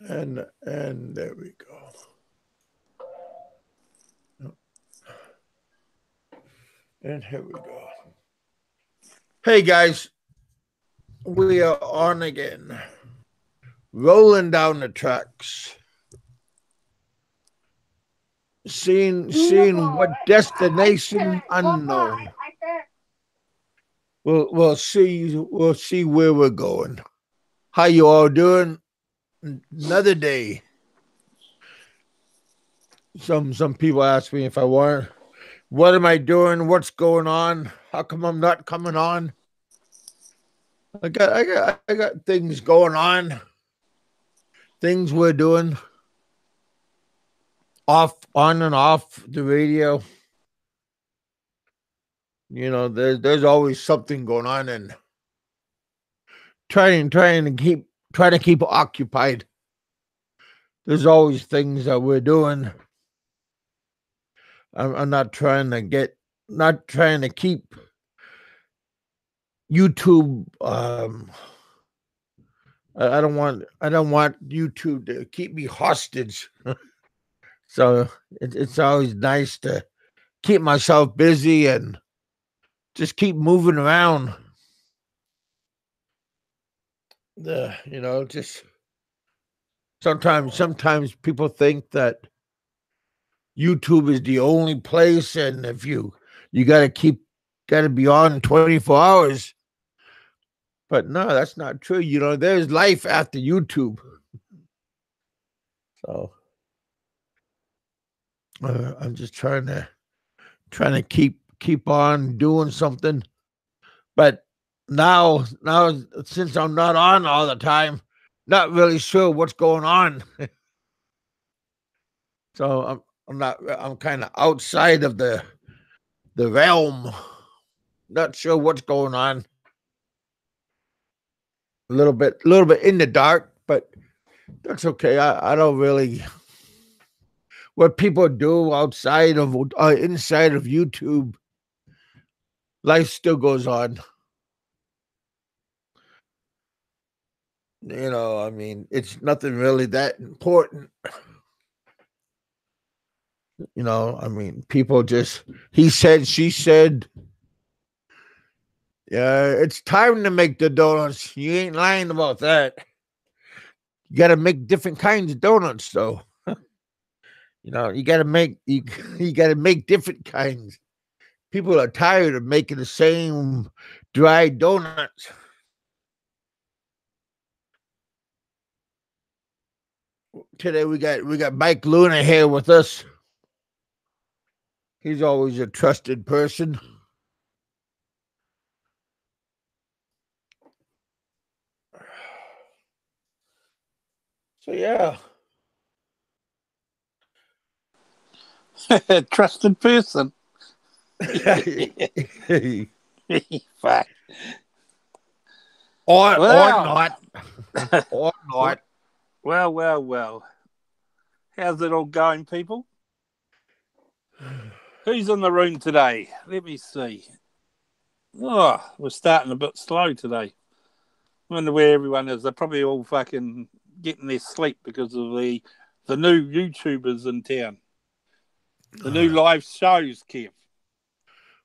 And there we go. And here we go. Hey guys, we are on again. Rolling down the tracks. Seeing what destination unknown. We'll see where we're going. How you all doing? Another day. Some people ask me if I want, what am I doing? What's going on? How come I'm not coming on? I got things going on. Things we're doing off on and off the radio. There's always something going on, and trying to keep occupied. There's always things that we're doing. I'm not trying to keep YouTube. I don't want YouTube to keep me hostage. So it's always nice to keep myself busy and just keep moving around. Just sometimes people think that YouTube is the only place, and if you gotta be on 24 hours. But no, that's not true. There's life after YouTube. So I'm just trying to keep on doing something. But now since I'm not on all the time, not really sure what's going on. So I'm kind of outside of the realm. Not sure what's going on. A little bit in the dark, but that's okay. I don't really what people do outside of inside of YouTube. Life still goes on. I mean, it's nothing really that important. I mean, people just he said, she said. Yeah, it's time to make the donuts. You ain't lying about that. You got to make different kinds of donuts, though. You got to you got to make different kinds. People are tired of making the same dry donuts. Today we got Mike Luna here with us. He's always a trusted person. So yeah. Trusted person. Fuck. or Well, not. Or not. well. How's it all going, people? Who's in the room today? Let me see. Oh, we're starting a bit slow today. I wonder where everyone is. They're probably all fucking getting their sleep because of the new YouTubers in town. The new live shows, Kev.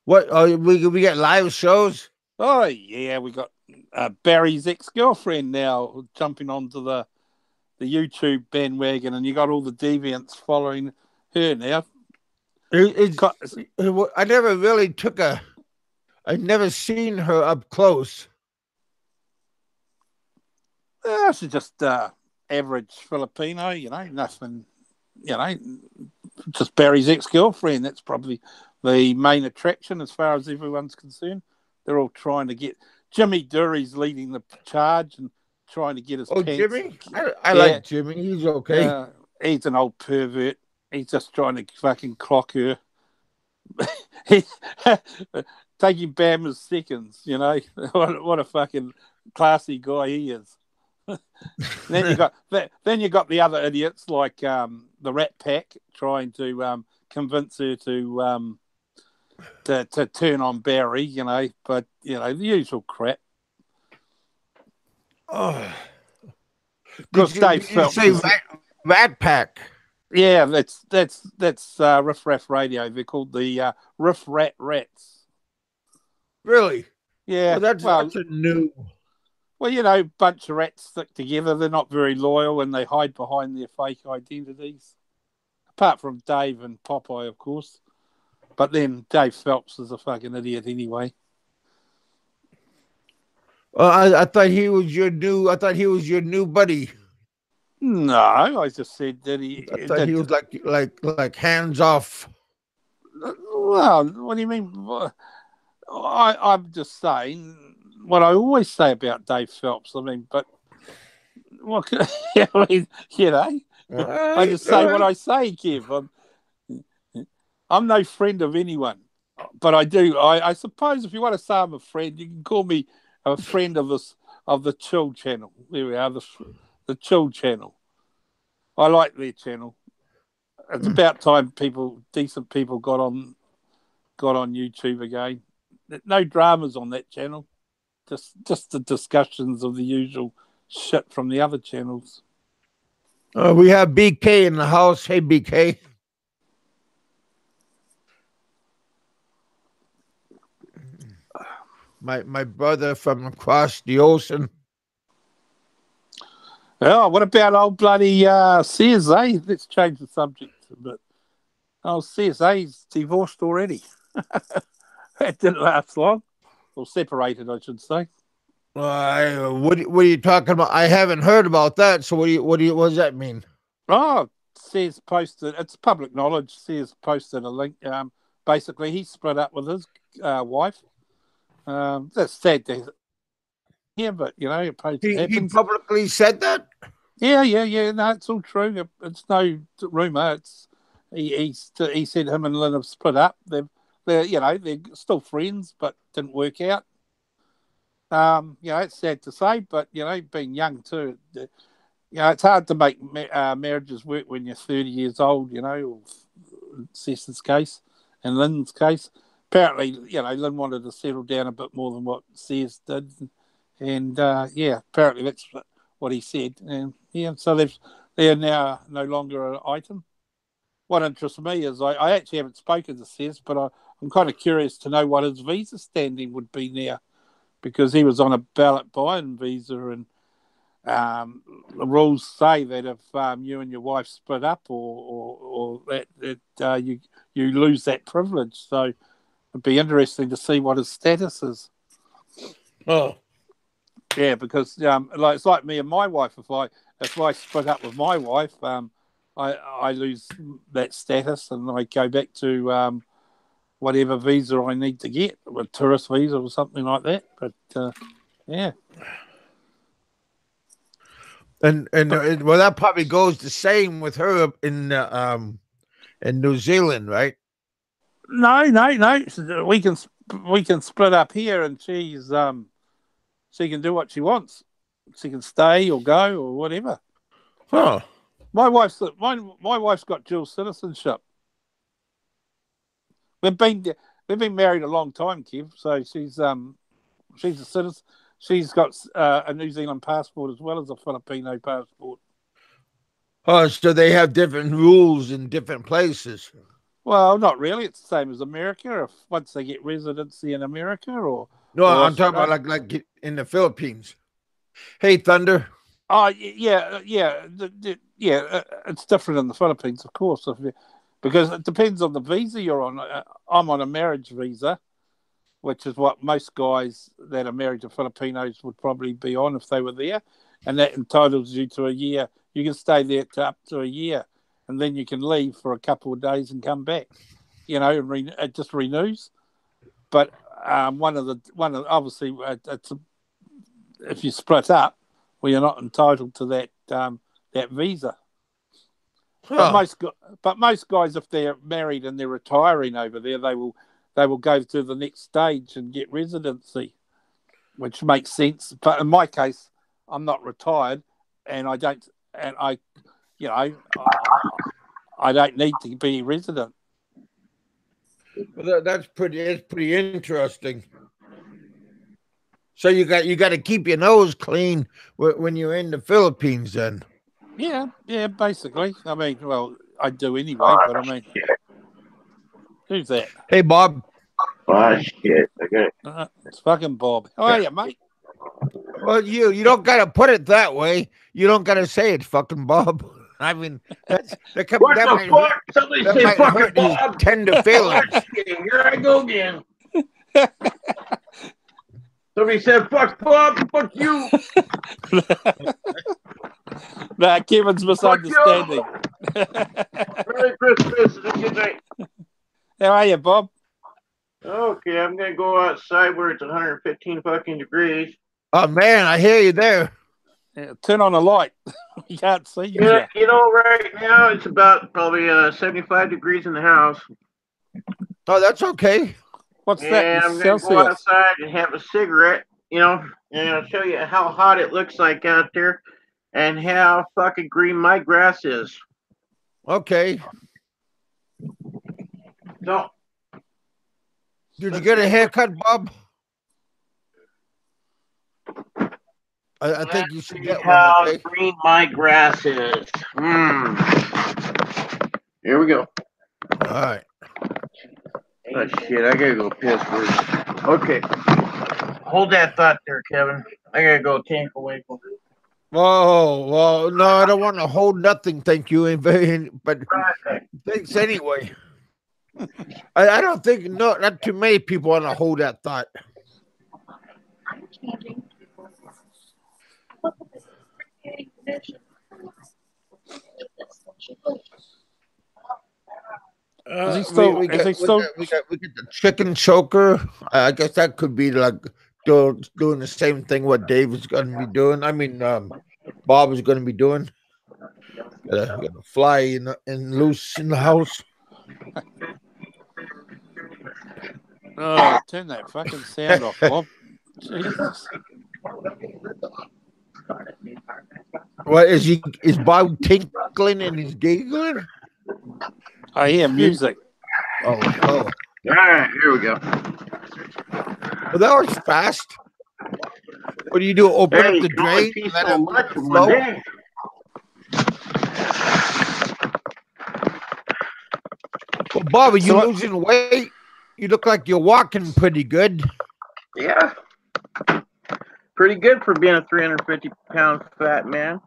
What? Oh, we get live shows. Oh, yeah, we got Barry's ex-girlfriend now jumping onto the YouTube bandwagon, and you got all the deviants following her now. I never really I never seen her up close. She's just average Filipino, nothing, you know, just Barry's ex-girlfriend. That's probably the main attraction as far as everyone's concerned. They're all trying to get Jimmy Dury's leading the charge and trying to get his pants. Jimmy? I like Jimmy. He's okay. He's an old pervert. He's just trying to fucking clock her. He taking Bam as seconds, what a fucking classy guy he is. Then you got the other idiots like the Rat Pack trying to convince her to turn on Barry, but the usual crap. Oh. Because Dave did you Phelps say is, Rat Pack? yeah, that's Riff Raff Radio. They're called the Riff Rat Rats. Really? Yeah, Oh, that's a new. well, you know, bunch of rats stick together. They're not very loyal, and they hide behind their fake identities. Apart from Dave and Popeye, of course. But then Dave Phelps is a fucking idiot anyway. I thought he was your new. I thought he was your new buddy. No, I just said that I thought he was like hands off. Well, what do you mean? I'm just saying what I always say about Dave Phelps. I mean, but what? I mean, you know, I just say what I say, Kev. I'm no friend of anyone, but I do. I suppose if you want to say I'm a friend, you can call me a friend of the Chill channel. There we are, the Chill channel. I like their channel. It's about time decent people got on YouTube again. No dramas on that channel. Just the discussions of the usual shit from the other channels. We have BK in the house. Hey, BK. My brother from across the ocean. Oh, what about old bloody Sears, eh? Let's change the subject a bit. Oh, Sears, he's divorced already. That didn't last long. Or separated, I should say. What are you talking about? I haven't heard about that. So what does that mean? Oh, Sears posted. It's public knowledge. Sears posted a link. Basically, he split up with his wife. That's sad to hear, but you know, it He publicly said that. Yeah. No, it's all true. It's no rumor. He said him and Lynn have split up. They're still friends, but didn't work out. It's sad to say, but being young too, it's hard to make marriages work when you're 30 years old. Or Seth's case and Lynn's case. Apparently, Lynn wanted to settle down a bit more than what Seth did, and apparently that's what he said. And so they're now no longer an item. What interests me is I actually haven't spoken to Seth, but I'm kind of curious to know what his visa standing would be now, because he was on a ballot buy-in visa, and the rules say that if you and your wife split up, or that you lose that privilege. So it'd be interesting to see what his status is. Oh, yeah, because it's like me and my wife. If I split up with my wife, I lose that status, and I go back to whatever visa I need to get, a tourist visa or something like that. But yeah. And well, that probably goes the same with her in New Zealand, right? No. We can split up here, and she can do what she wants. She can stay or go or whatever. Huh. My wife's got dual citizenship. We've been married a long time, Kev. So she's a citizen. She's got a New Zealand passport as well as a Filipino passport. Oh, so they have different rules in different places. Well, not really. It's the same as America. If once they get residency in America, or I'm talking about like in the Philippines. Hey, Thunder. Oh yeah. It's different in the Philippines, of course, because it depends on the visa you're on. I'm on a marriage visa, which is what most guys that are married to Filipinos would probably be on if they were there, and that entitles you to a year. You can stay there up to a year, and then you can leave for a couple of days and come back. And it just renews. But obviously, if you split up, well, you're not entitled to that visa. Huh. But most guys, if they're married and they're retiring over there, they will go to the next stage and get residency, which makes sense. But in my case, I'm not retired, and I don't need to be a resident. Well, that's pretty interesting. So you got to keep your nose clean when you're in the Philippines. Then. Yeah, basically. I mean, well, I do anyway, but I mean, who's that? Hey, Bob. Oh, shit. Okay. It's fucking Bob. How are you, mate? Well, you don't got to put it that way. You don't got to say it's fucking Bob. I mean, What the fuck? Somebody say fucking Bob. Tender feelings. Here I go again. Somebody said, fuck Bob, fuck you. Nah, Kevin's misunderstanding. Merry Christmas and a good night. How are you, Bob? Okay, I'm going to go outside where it's 115 fucking degrees. Oh, man, I hear you there. Yeah, turn on the light. You can't see you. Yeah, you know, right now it's about probably 75 degrees in the house. Oh, that's okay. What's that? And I'm going to go outside and have a cigarette, and I'll show you how hot it looks like out there and how fucking green my grass is. Okay. So, did you get a haircut, Bob? I think you should get how one. Okay? green my grass is. Here we go. All right. Oh shit! I gotta go piss first. Okay. Hold that thought there, Kevin. I gotta go tank away from it. Whoa, well, no, I don't want to hold nothing. Thank you, but thanks anyway. I don't think not too many people want to hold that thought. We got the chicken choker. I guess that could be like doing the same thing what Dave is going to be doing. I mean, Bob is going to be doing. Got to fly and loose in the house. Oh, turn that fucking sound off, Bob. Jesus. What is Bob tinkling and he's giggling? I hear music. Oh. All right, here we go. Well, that was fast. What do you do? Open up the drain? Let it flow? Well, Bob, are you losing weight? You look like you're walking pretty good. Yeah. Pretty good for being a 350-pound fat man.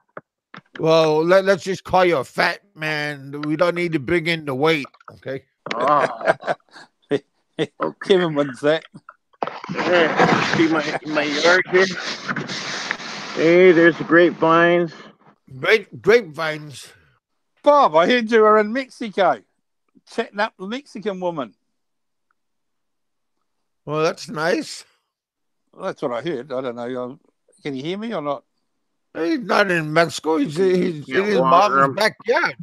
Well, let's just call you a fat man. We don't need to bring in the weight, okay? Oh. Kevin wins that. Yeah. See my yard here? Hey, there's the grapevines. Grapevines. Bob, I heard you were in Mexico, chatting up the Mexican woman. Well, that's nice. Well, that's what I heard. I don't know. Can you hear me or not? He's not in Mexico. He's in his mom's backyard.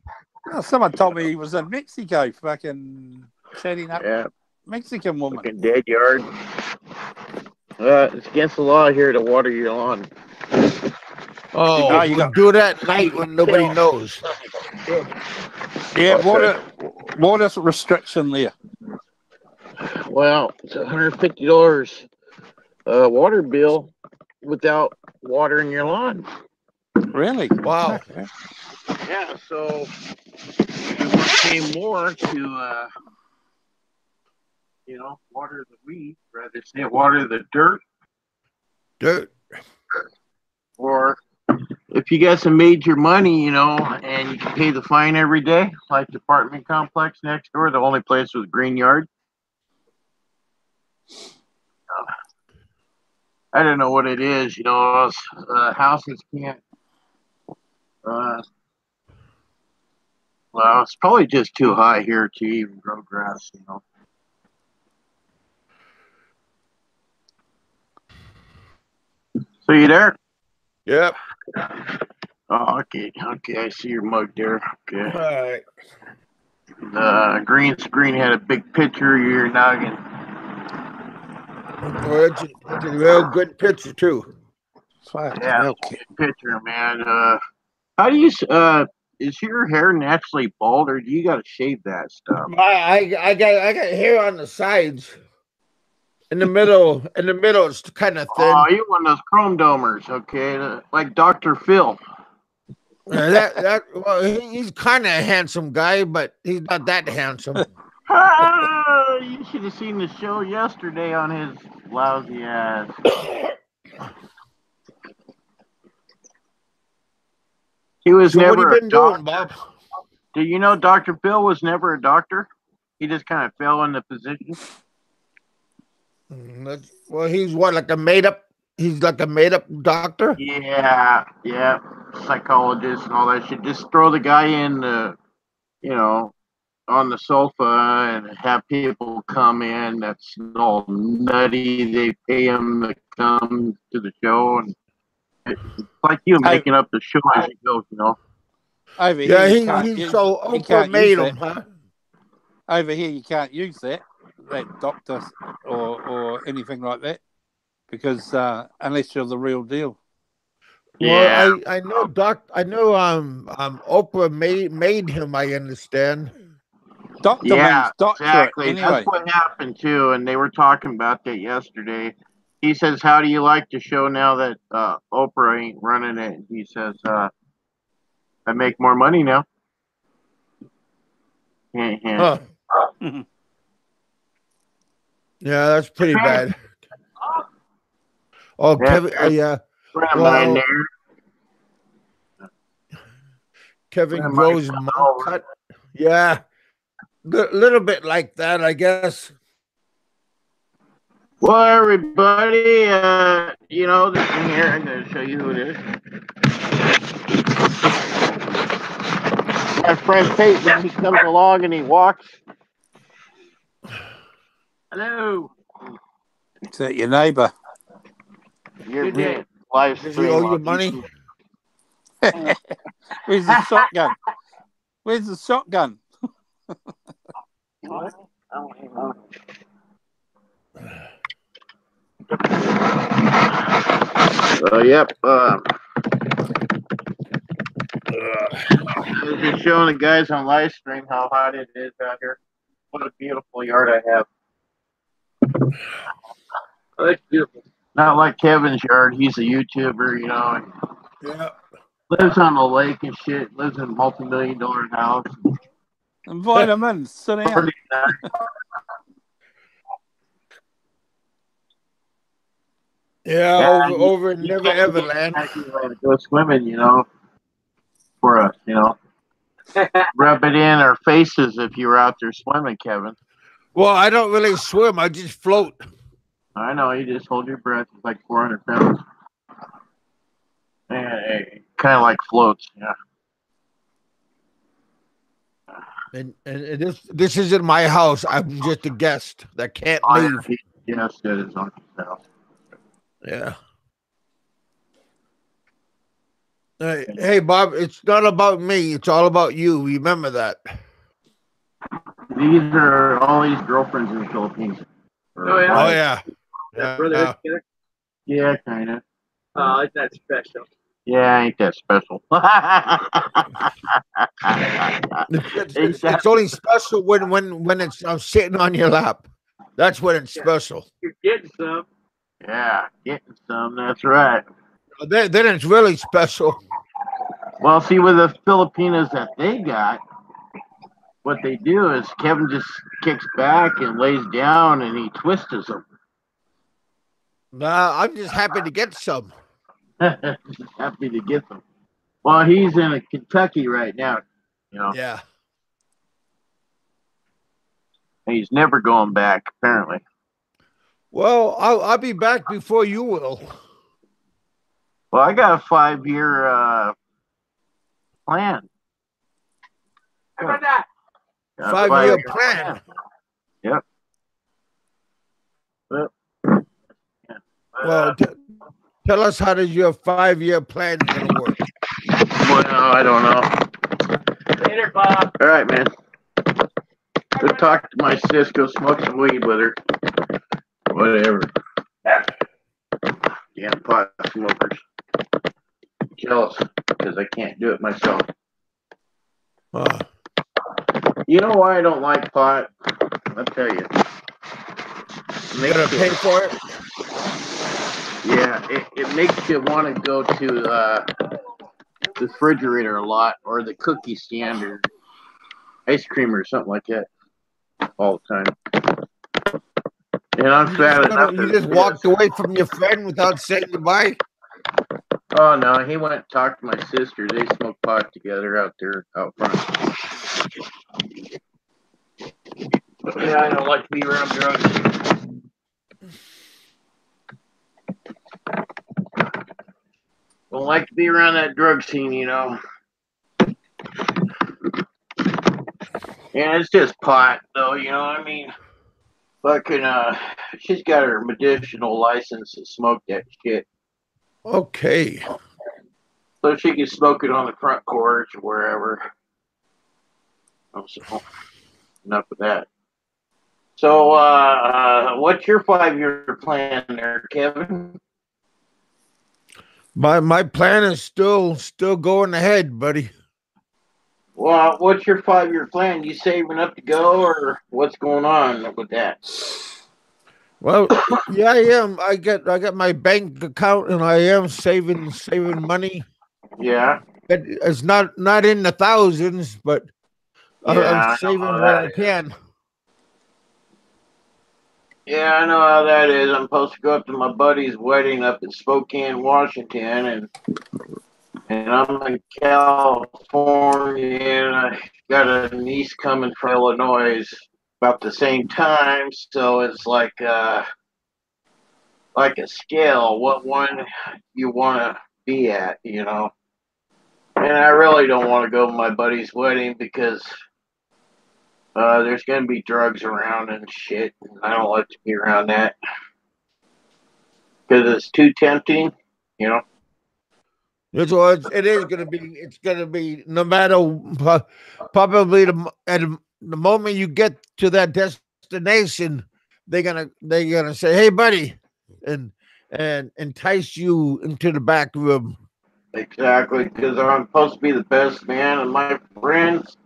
Oh, someone told me he was in Mexico, fucking chatting up Mexican woman. Fucking dead yard. It's against the law here to water your lawn. Oh, you can do that at night when nobody knows. Yeah, water restriction there. Well, it's $150 water bill without watering your lawn. Really? Wow. Yeah, so you want to pay more to, water the weeds rather than water the dirt. Or if you got some major money, and you can pay the fine every day, like the apartment complex next door, the only place with green yard. I don't know what it is, houses can't. Well, it's probably just too high here to even grow grass, So you there? Yep. Oh, okay. I see your mug there. Okay. All right. The green screen had a big picture of your noggin. Oh, it's a real good picture too. Yeah, good picture, man. How do you? Is your hair naturally bald, or do you got to shave that stuff? I got hair on the sides. In the middle, it's kind of Oh, thin. you one of those chrome domers, okay? Like Dr. Phil. Well, he's kind of a handsome guy, but he's not that handsome. You should have seen the show yesterday on his lousy ass. He was So what have never you a been doctor. doing, Bob? Do you know Dr. Phil was never a doctor? He just kind of fell in the position. Well, he's what, like a made up? He's like a made up doctor. Yeah, psychologist and all that shit. Just throw the guy in, on the sofa and have people come in. That's all nutty. They pay him to come to the show, and it's like you making up the show as you go. Over Yeah, here, he's so you Oprah can't made use him, that. huh? Over here, you can't use that doctor or anything like that because unless you're the real deal. Well, Yeah. I know Oprah made him. I understand. Doctor means doctorate. Exactly. Anyway, That's what happened too, and they were talking about that yesterday. He says, "How do you like the show now that Oprah ain't running it?" He says, "I make more money now." Huh. Yeah, that's pretty bad. Oh, Kevin. Yeah. Well, Kevin grows monk cut. Yeah, little bit like that, I guess. Well, everybody, this thing here, I'm going to show you who it is. My friend Peyton, he comes along and he walks. Hello. is that your neighbour? You're being live Does he stream owe you on money? YouTube. Where's the shotgun? Where's the shotgun? What? Yep. I was just showing the guys on live stream how hot it is out here. What a beautiful yard I have. Oh, that's beautiful. Not like Kevin's yard. He's a YouTuber, Yeah. Lives on the lake and shit. Lives in a multi-million-dollar house. Invite him in. Sit down. Yeah, over in Never Ever Land. Go swimming, for us, Rub it in our faces if you were out there swimming, Kevin. Well, I don't really swim. I just float. I know. You just hold your breath. It's like 400 pounds. Kind of like floats, yeah. And this isn't my house. I'm just a guest that can't leave. Yes, it is on his house. Yeah. Hey, Bob, it's not about me. It's all about you. Remember that. These are all these girlfriends in the Philippines. Oh, yeah. Brother, yeah, kind of. Oh, it's not special. Yeah, ain't that special. It's only special when it's sitting on your lap. That's when it's special. You're getting some. Yeah, getting some. That's right. Then it's really special. Well, see, with the Filipinas that they got, what they do is Kevin just kicks back and lays down and he twists them. I'm just happy to get some. Happy to get them. Well, he's in Kentucky right now, Yeah. And he's never going back, apparently. Well, I'll be back before you will. Well, I got a 5-year plan. How about that? 5-year plan. Yep. Well, tell us, how does your 5-year plan going to work? Well, I don't know. Later, Bob. All right, man. Go talk to my sis. Go smoke some weed with her. Whatever. Damn pot smokers. Jealous because I can't do it myself. You know why I don't like pot? I'll tell you. You gotta pay for it. Yeah, it makes you want to go to the refrigerator a lot, or the cookie stand, or ice cream, or something like that, all the time. And I'm fat enough. You just walked away from your friend without saying goodbye. Oh no, he went and talked to my sister. They smoke pot together out there, out front. Yeah, I don't like to be around drugs. Don't like to be around that drug scene, you know. And it's just pot, though, you know what I mean? Fucking, she's got her medicinal license to smoke that shit. Okay. So she can smoke it on the front porch or wherever. So, enough of that. So, what's your 5-year plan there, Kevin? My plan is still going ahead, buddy. Well, what's your 5-year plan? You saving up to go, or what's going on with that? Well, yeah, I am. I got my bank account, and I am saving money. Yeah. But it's not in the thousands, but Yeah, I'm saving what I can. Yeah, I know how that is. I'm supposed to go up to my buddy's wedding up in Spokane, Washington, and I'm in California, and I got a niece coming from Illinois about the same time. So it's like a scale. What one you want to be at, you know? And I really don't want to go to my buddy's wedding because there's going to be drugs around and shit. And I don't like to be around that because it's too tempting, you know? It is going to be. It's going to be no matter probably at the moment you get to that destination, they're gonna say, "Hey, buddy," and entice you into the back room. Exactly, because I'm supposed to be the best man at my friend's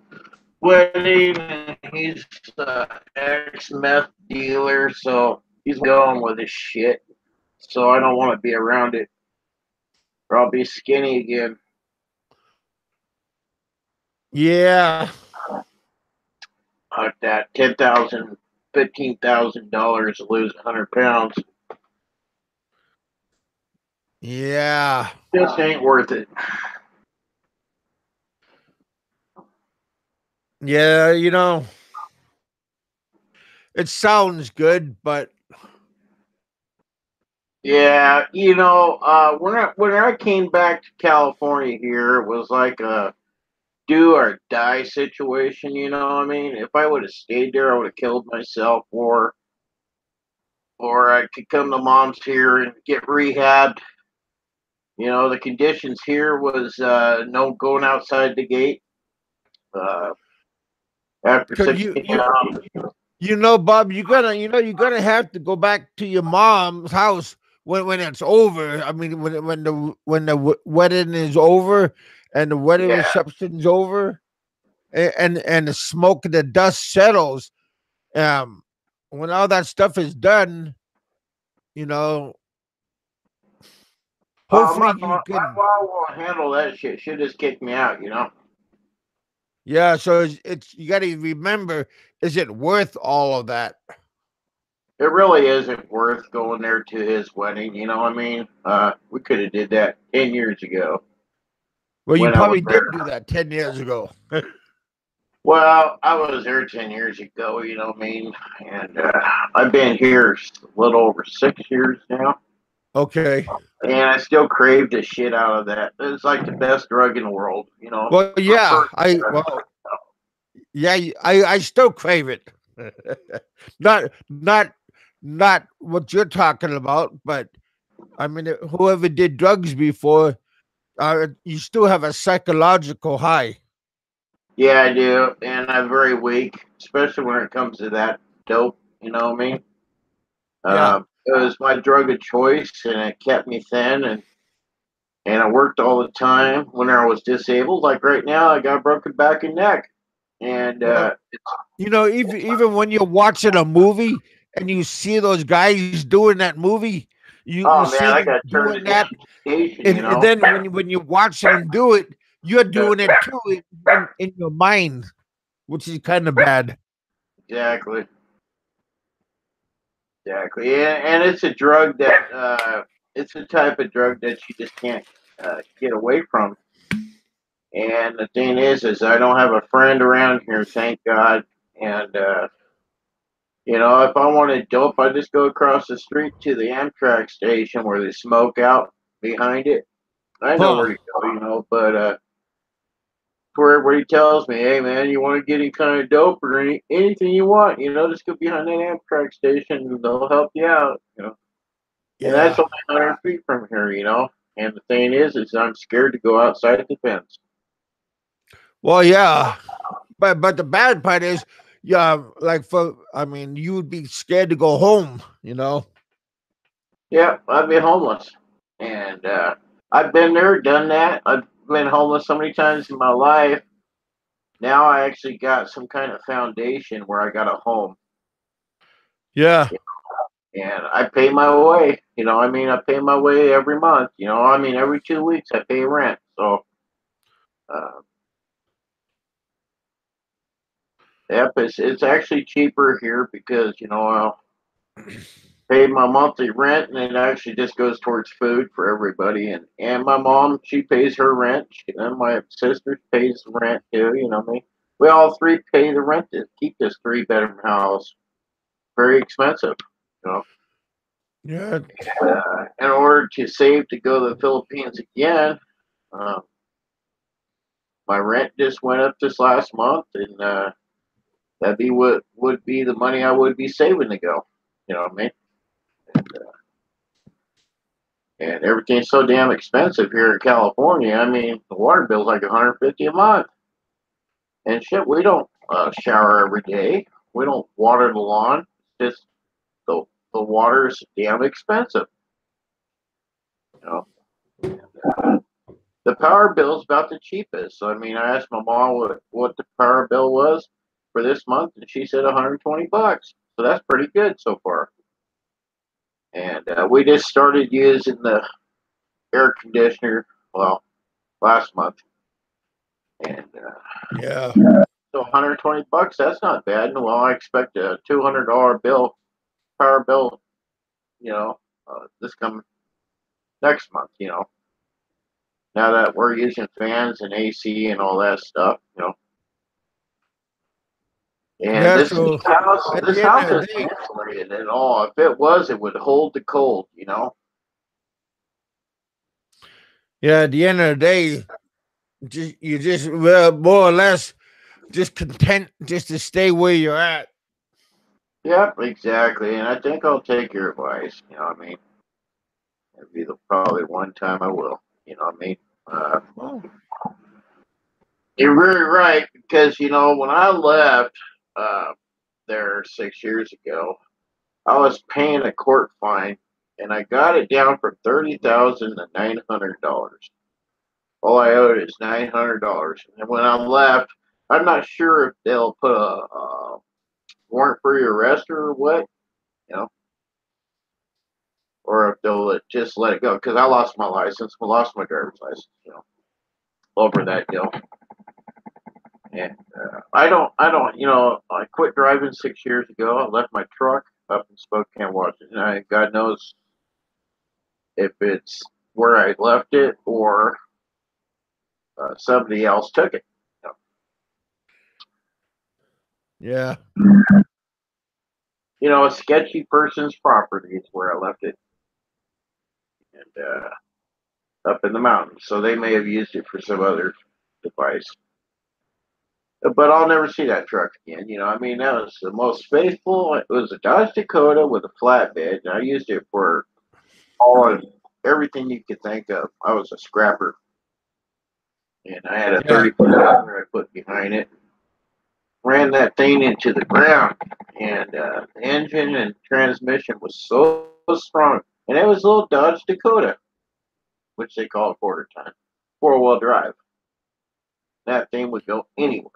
wedding, and he's an ex-meth dealer, so he's going with his shit. So I don't want to be around it, or I'll be skinny again. Yeah. Like that, $10,000, $15,000 to lose 100 pounds. Yeah. Just ain't worth it. Yeah, it sounds good, but yeah, when I came back to California here, it was like a do or die situation. You know what I mean? If I would have stayed there, I would have killed myself, or I could come to mom's here and get rehabbed. You know, the conditions here was no going outside the gate. After 16 hours. Bob, you're gonna have to go back to your mom's house when it's over. I mean, when the wedding is over and the wedding reception's over, and the smoke and the dust settles. When all that stuff is done, hopefully my mom won't handle that shit. She'll just kick me out, you know. Yeah, so it's you got to remember, is it worth all of that? It really isn't worth going there to his wedding. You know what I mean? We could have did that 10 years ago. Well, you probably did do that 10 years ago. Well, I was there 10 years ago, you know what I mean? And I've been here a little over 6 years now. Okay. And I still crave the shit out of that. It's like the best drug in the world, you know? Well, yeah. I still crave it. Not what you're talking about, but I mean, whoever did drugs before, you still have a psychological high. Yeah, I do, and I'm very weak, especially when it comes to that dope. You know what I mean? Yeah. It was my drug of choice, and it kept me thin, and I worked all the time when I was disabled. Like right now, I got broken back and neck, and even when you're watching a movie and you see those guys doing that movie, you Oh man, see I them got turned doing into that, station, you and know. then when you're watching them do it, you're doing it too in your mind, which is kind of bad. Exactly. Exactly. And it's a drug that it's a type of drug that you just can't get away from. And the thing is I don't have a friend around here, thank God. And you know, if I wanted dope, I just go across the street to the Amtrak station where they smoke out behind it. I know Huh. where to go, you know, but where everybody tells me, hey man, you want to get any kind of dope or anything you want, you know, just go behind that Amtrak station and they'll help you out, you know. And that's Yeah. only 100 feet from here, you know. And the thing is I'm scared to go outside the fence. Well, yeah, but the bad part is, yeah, like I mean, you would be scared to go home, you know. Yeah, I've been homeless. And I've been there, done that. I've been homeless so many times in my life. Now I actually got some kind of foundation where I got a home. Yeah. And I pay my way. You know, I mean, I pay my way every month. You know, I mean, every 2 weeks I pay rent. So, uh, yep, it's actually cheaper here because you know I'll pay my monthly rent, and it actually just goes towards food for everybody. And my mom, she pays her rent, and my sister pays the rent too. You know me. We all three pay the rent to keep this 3 bedroom house. Very expensive. You know. Yeah. In order to save to go to the Philippines again, uh, my rent just went up this last month, and that'd be what would be the money I would be saving to go. You know what I mean? And everything's so damn expensive here in California. I mean, the water bill's like 150 a month, and shit. We don't shower every day. We don't water the lawn. It's just the water is damn expensive. You know, the power bill is about the cheapest. So I mean, I asked my mom what the power bill was for this month, and she said 120 bucks. So that's pretty good so far. And we just started using the air conditioner, well, last month, and Yeah. so 120 bucks. That's not bad. Well, I expect a $200 bill, power bill, you know, this coming next month. You know, now that we're using fans and AC and all that stuff, you know. And Yeah. this So house, at this the end house of the is day, insulated and all. If it was, it would hold the cold. You know. yeah, at the end of the day, you just well, more or less just content just to stay where you're at. Yep, exactly. And I think I'll take your advice. You know what I mean? It'll be the probably one time I will. You know what I mean? Oh, You're very right because you know when I left uh, there 6 years ago, I was paying a court fine, and I got it down from 30,000 to $900. All I owed is $900, and when I left, I'm not sure if they'll put a warrant for your arrest or what, you know, or if they'll just let it go because I lost my license, I lost my driver's license, you know, over that deal. And I don't, you know, I quit driving 6 years ago. I left my truck up in Spokane, Washington. God knows if it's where I left it or somebody else took it. yeah. You know, a sketchy person's property is where I left it, and up in the mountains. So they may have used it for some other device. But I'll never see that truck again. You know, I mean, that was the most faithful. It was a Dodge Dakota with a flatbed, and I used it for all of everything you could think of. I was a scrapper, and I had a Yeah. 30-foot trailer I put behind it. Ran that thing into the ground, and the engine and transmission was so strong, and it was a little Dodge Dakota, which they call a quarter ton, 4-wheel drive. That thing would go anywhere.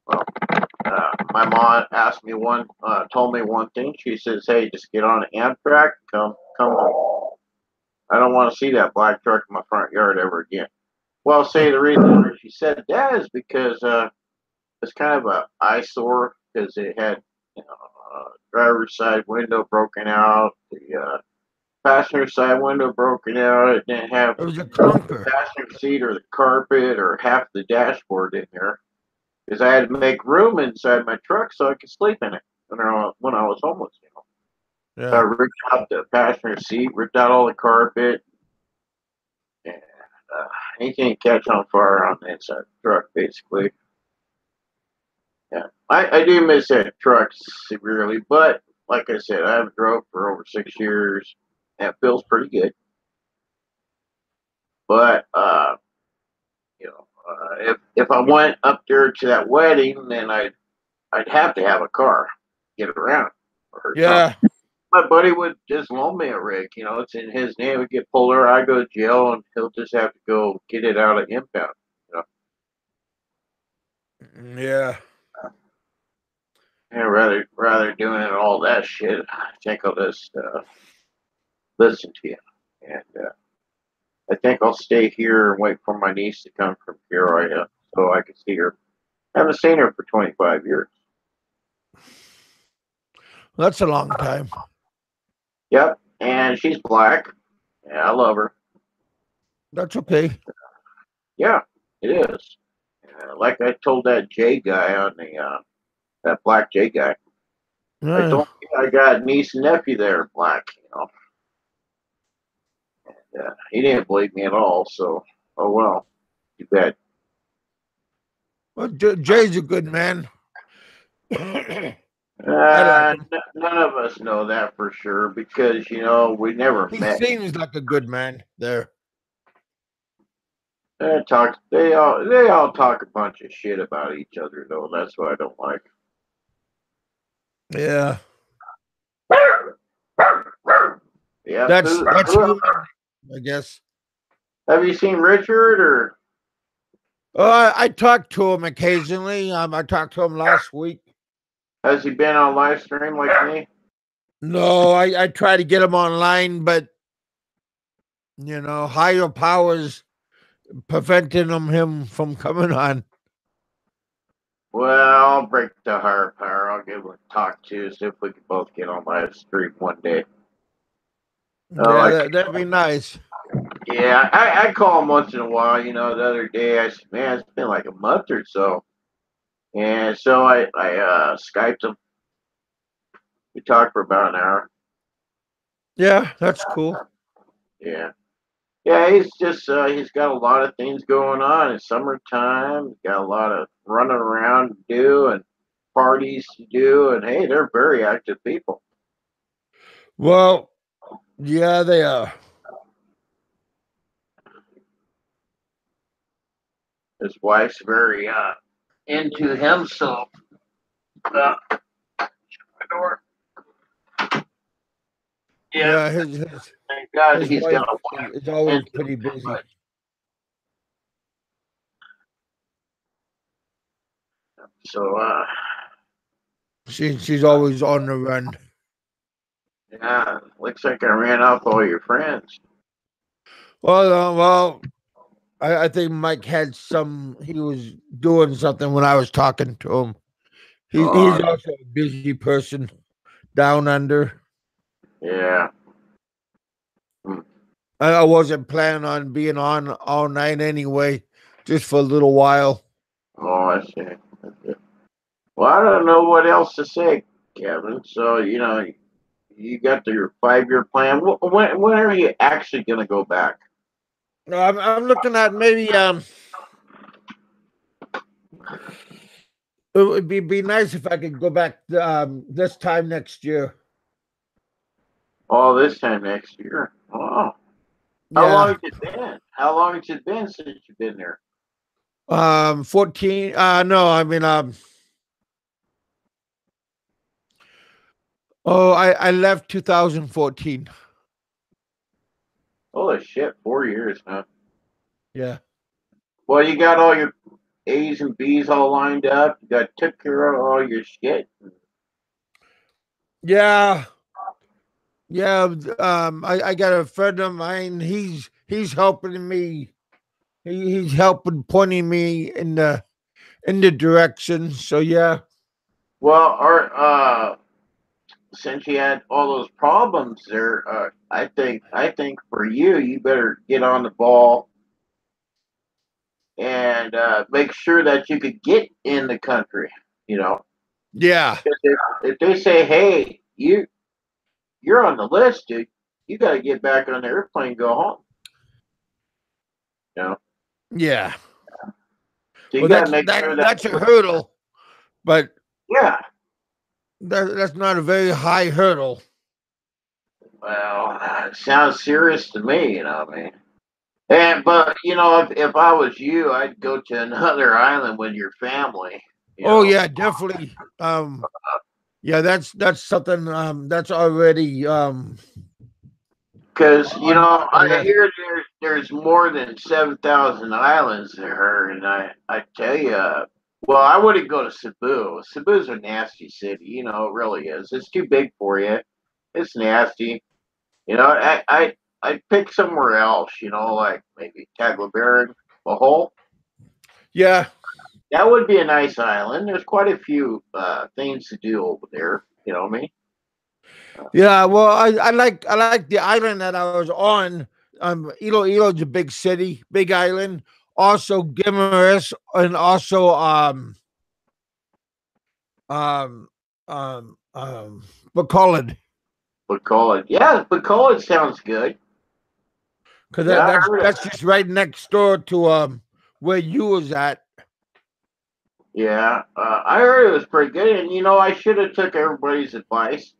Well, my mom asked me told me one thing. She says, "Hey, just get on Amtrak, come home. I don't want to see that black truck in my front yard ever again." Well, say the reason she said that is because it's kind of a eyesore because it had driver's side window broken out, the passenger side window broken out. It didn't have It was a the clunker. passenger seat or the carpet or half the dashboard in there because I had to make room inside my truck so I could sleep in it when I was homeless. So I Yeah. ripped out the passenger seat, ripped out all the carpet, and anything catch on fire on the inside of the truck, basically. Yeah, I do miss that truck severely, but like I said, I haven't drove for over 6 years, and it feels pretty good. But if I went up there to that wedding, then I'd have to have a car, get around or something. Yeah. My buddy would just loan me a rig. It's in his name. We get pulled over, I go to jail, and he'll just have to go get it out of impound. Yeah. Yeah, rather doing all that shit, I think I'll just listen to you. And I think I'll stay here and wait for my niece to come from Peoria so I can see her. I haven't seen her for 25 years. That's a long time. Yep, and she's black. Yeah, I love her. That's okay. Yeah, it is. Like I told that J guy on that black J guy, I Yeah. told him I got niece and nephew there, black. And he didn't believe me at all. So, oh well, too bad. Well, Jay's a good man. I like him. None of us know that for sure because we never He met. seems like a good man there. They all talk a bunch of shit about each other though. That's what I don't like. Yeah. Yeah. That's human, I guess. Have you seen Richard or I talk to him occasionally. I talked to him last week. has he been on live stream like me? No, I try to get him online, but higher powers preventing him from coming on. Well, I'll break the higher power. I'll give him a talk to, see if we can both get on live stream one day. Yeah, that'd be nice. Yeah, I call him once in a while. The other day I said, "Man, it's been like a month or so," and so I Skyped him. We talked for about an hour. Yeah, that's cool. Yeah, yeah. He's got a lot of things going on. It's summertime. He's got a lot of running around to do and parties to do. And hey, they're very active people. Well, yeah, they are. His wife's very into him. So, my door. Yeah, his Thank God his he's wife got a wife. is always into pretty him, busy. but- So, She's always on the run. yeah, looks like I ran off all your friends. Well, I think Mike had he was doing something when I was talking to him. He's also a busy person down under. Yeah. I wasn't planning on being on all night anyway, just for a little while. Oh, I see. Okay. Well, I don't know what else to say, Kevin. So, you got your 5-year plan. When are you actually going to go back? I'm looking at maybe it would be nice if I could go back this time next year. Oh, this time next year. Oh. How long has it been? How long has it been since you've been there? 14. No, I mean I left 2014. Holy shit, 4 years, huh? Yeah. Well, you got all your A's and B's all lined up. You got took care of all your shit. Yeah. Yeah. I got a friend of mine. He's helping me. He's helping pointing me in the direction. So yeah. Well, since you had all those problems there, I think for you, you better get on the ball and make sure that you could get in the country. You know, Yeah. 'cause if they say, "Hey, you're on the list, dude," you got to get back on the airplane, and go home. You know, Yeah. so you Well, got to make sure that that's a hurdle, but yeah. that's not a very high hurdle. Well, it sounds serious to me. I mean. But if I was you, I'd go to another island with your family. You Oh know, yeah, definitely. Yeah, that's something that's already because on my I list. hear there's more than 7,000 islands there, and I tell you, well, I wouldn't go to Cebu. Cebu's a nasty city. It really is. It's too big for you. It's nasty. I'd pick somewhere else. Like maybe Tagbilaran, Bohol. Yeah. That would be a nice island. There's quite a few things to do over there. You know what I mean? Yeah, well, I like the island that I was on. Ilo's a big city, big island. Also, Guimaras, and also um Bacolod, Bacolod. Yeah, Bacolod sounds good. because Yeah, I heard it. that's just right next door to where you was at. Yeah, I heard it was pretty good. And I should have took everybody's advice.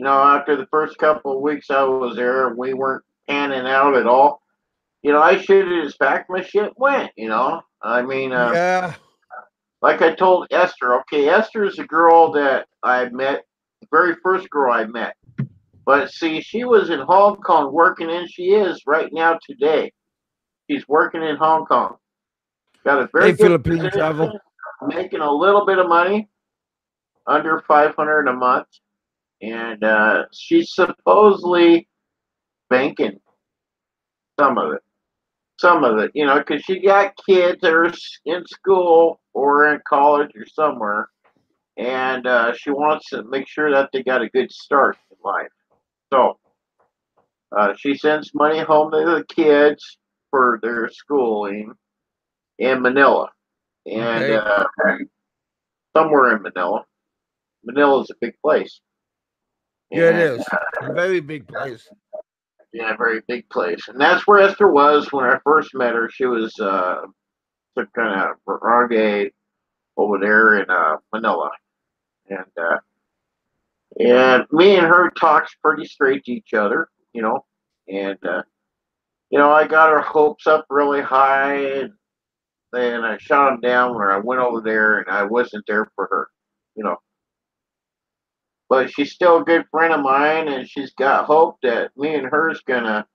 After the first couple of weeks I was there, and we weren't panning out at all. I should have just packed my shit, and went. I mean, Yeah. like I told Esther. Okay, Esther is a girl that I met, the very first girl I met. But see, she was in Hong Kong working, and she is right now today. She's working in Hong Kong. Got a Hey, very good Philippine position, travel. making a little bit of money, under 500 a month, and she's supposedly banking some of it. Some of it, because she got kids that are in school or in college or somewhere, and she wants to make sure that they got a good start in life. So she sends money home to the kids for their schooling in Manila, and Okay. somewhere in Manila. Manila is a big place, Yeah, it and is a very big place. yeah, very big place. And that's where Esther was when I first met her. She was some kind of barangay over there in Manila, and me and her talks pretty straight to each other, and I got her hopes up really high, and then I shot them down when I went over there, and I wasn't there for her, you know. But she's still a good friend of mine, and she's got hope that me and her's gonna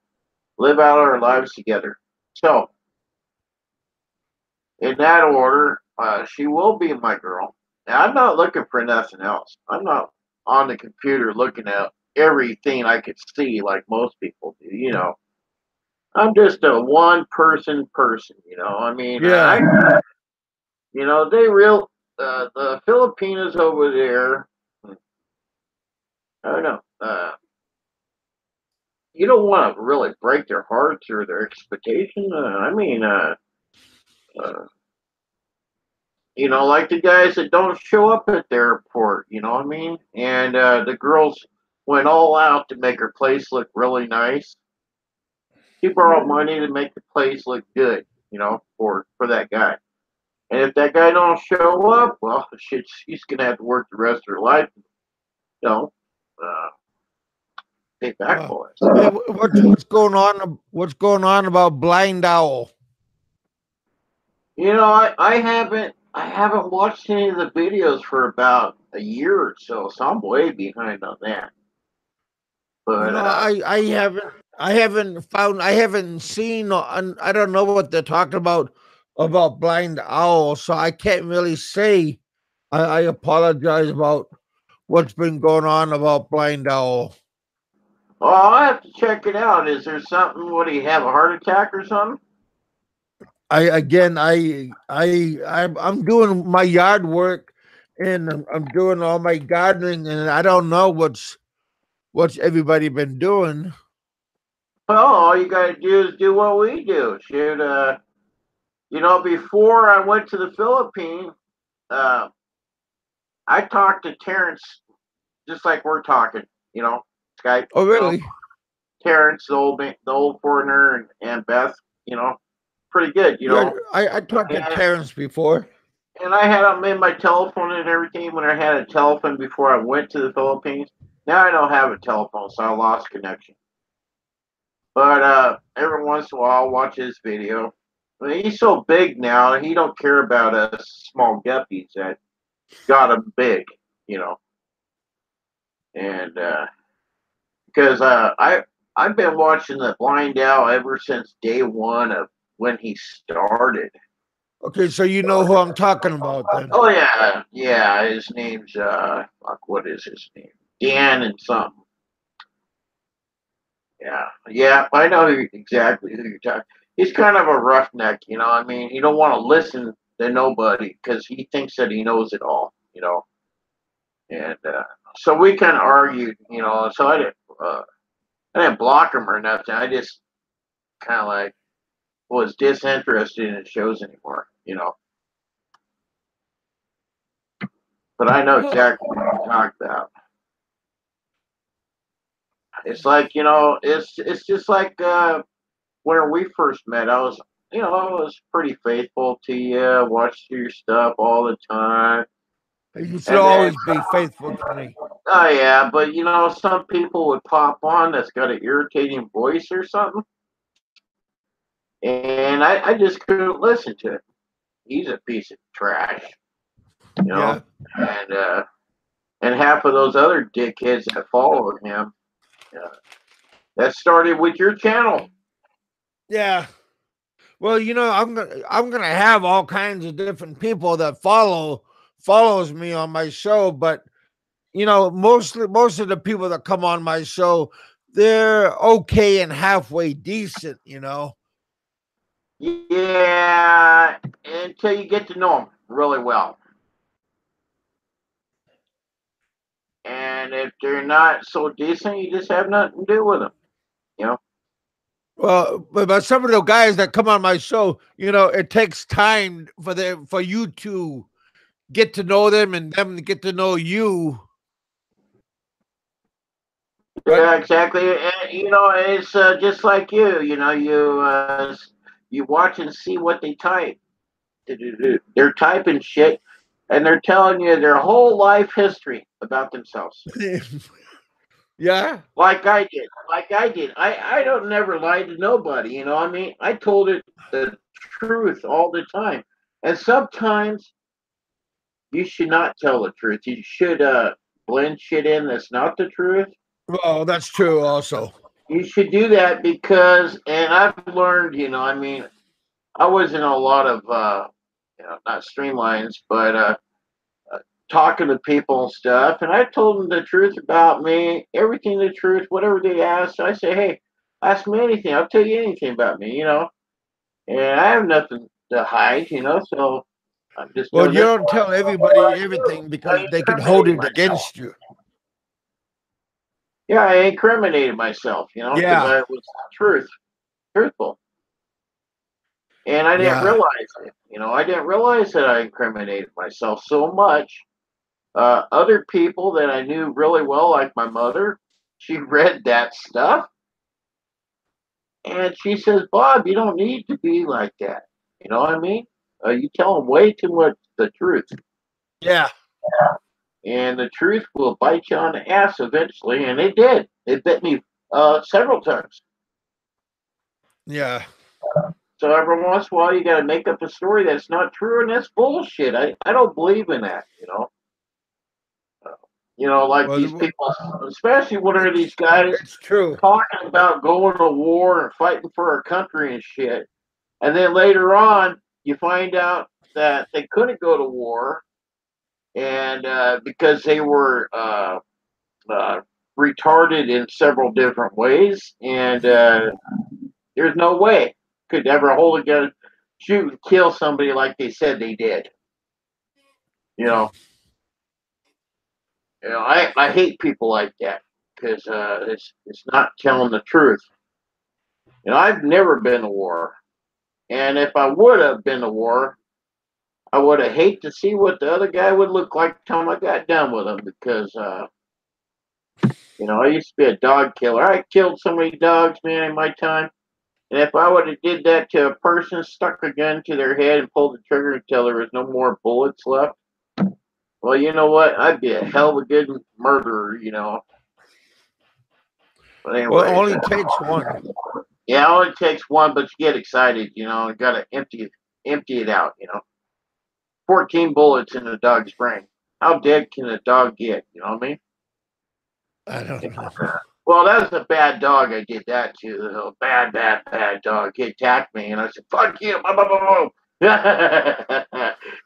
live out our lives together. So, in that order, she will be my girl. Now, I'm not looking for nothing else. I'm not on the computer looking at everything I could see like most people do. I'm just a one person. I mean, Yeah. they real the Filipinos over there. I don't know. You don't want to really break their hearts or their expectation. I mean, uh, like the guys that don't show up at the airport. You know what I mean? And the girls went all out to make her place look really nice. She borrowed money to make the place look good. For that guy. And if that guy don't show up, well, shit, she's gonna have to work the rest of her life. You know, uh, pay back Uh, for hey, it. what's going on? What's going on about Blind Owl? I haven't watched any of the videos for about a year or so, so I'm way behind on that. You But know, I haven't seen. I don't know what they're talking about about Blind Owl, so I can't really say. I apologize about what's been going on about Blind Owl. Well, I'll have to check it out. Is there something? What do you have? A heart attack or something? I'm doing my yard work, and I'm doing all my gardening, and I don't know what's everybody been doing. Well, all you got to do is do what we do. Shoot, before I went to the Philippines, uh, I talked to Terrence just like we're talking. Skype. Oh, really? Terrence, the old foreigner, and Beth. Pretty good. Yeah, I talked to Terrence before. And I had them in my telephone and everything when I had a telephone before I went to the Philippines. Now I don't have a telephone, so I lost connection. But every once in a while, I'll watch his video. I mean, he's so big now, he don't care about us small guppies that got him big, And because I've been watching the Blind Owl ever since day one of when he started. Okay, so you know who I'm talking about then. Oh yeah. His name's what is his name? Dan and something. Yeah. I know exactly who you're talking. He's kind of a roughneck, I mean, he don't want to listen to nobody because he thinks that he knows it all, And so we kind of argued, So I didn't block him or nothing. I just kind of like was disinterested in his shows anymore, But I know exactly what you're talking about. It's like, it's just like when we first met. I was pretty faithful to you, watched your stuff all the time. You should always be faithful to me. Oh yeah, but some people would pop on that's got an irritating voice or something, and I just couldn't listen to it. He's a piece of trash, Yeah. And half of those other dickheads that followed him, that started with your channel. Yeah. Well, I'm gonna have all kinds of different people that follows me on my show, but most of the people that come on my show, they're okay and halfway decent, Yeah, until you get to know them really well. And if they're not so decent, you just have nothing to do with them, Well, but some of the guys that come on my show, it takes time for you to get to know them and them to get to know you. Yeah, exactly. And, it's just like you. You watch and see what they type. They're typing shit, and they're telling you their whole life history about themselves. Yeah. Like I did. I don't never lie to nobody. I mean, I told it the truth all the time, and sometimes you should not tell the truth. You should blend shit in that's not the truth. Well, that's true also. You should do that because, and I've learned, I mean, I was in a lot of, not streamlines, but talking to people and stuff. And I told them the truth about me, everything the truth, whatever they ask. I say, hey, ask me anything. I'll tell you anything about me, And I have nothing to hide, so I'm just. Well, you don't tell everybody everything because they can hold it against you. Yeah, I incriminated myself, because I was truthful. And I didn't realize it. I didn't realize that I incriminated myself so much. Other people that I knew really well, like my mother, she read that stuff. And she says, Bob, you don't need to be like that. You know what I mean? You tell them way too much the truth. Yeah. And the truth will bite you on the ass eventually. And it did. It bit me several times. Yeah. So every once in a while, you got to make up a story that's not true, and that's bullshit. I don't believe in that, like these people, especially one of these guys talking about going to war and fighting for our country and shit. And then later on, you find out that they couldn't go to war, and because they were retarded in several different ways, and there's no way could ever hold a gun, shoot, and kill somebody like they said they did. You know, I hate people like that because it's not telling the truth. I've never been to war, and if I would have been to war, I would have hate to see what the other guy would look like the time I got done with him because I used to be a dog killer. I killed so many dogs, man, in my time. And if I would have did that to a person, stuck a gun to their head and pulled the trigger until there was no more bullets left, well, you know what? I'd be a hell of a good murderer. But anyway, Well, it only takes one. Yeah, it only takes one, but you get excited, and got to empty it out. 14 bullets in a dog's brain. How dead can a dog get? You know what I mean? I don't know. Well, that was a bad dog I did that to. A bad, bad, bad dog. He attacked me, and I said, fuck you.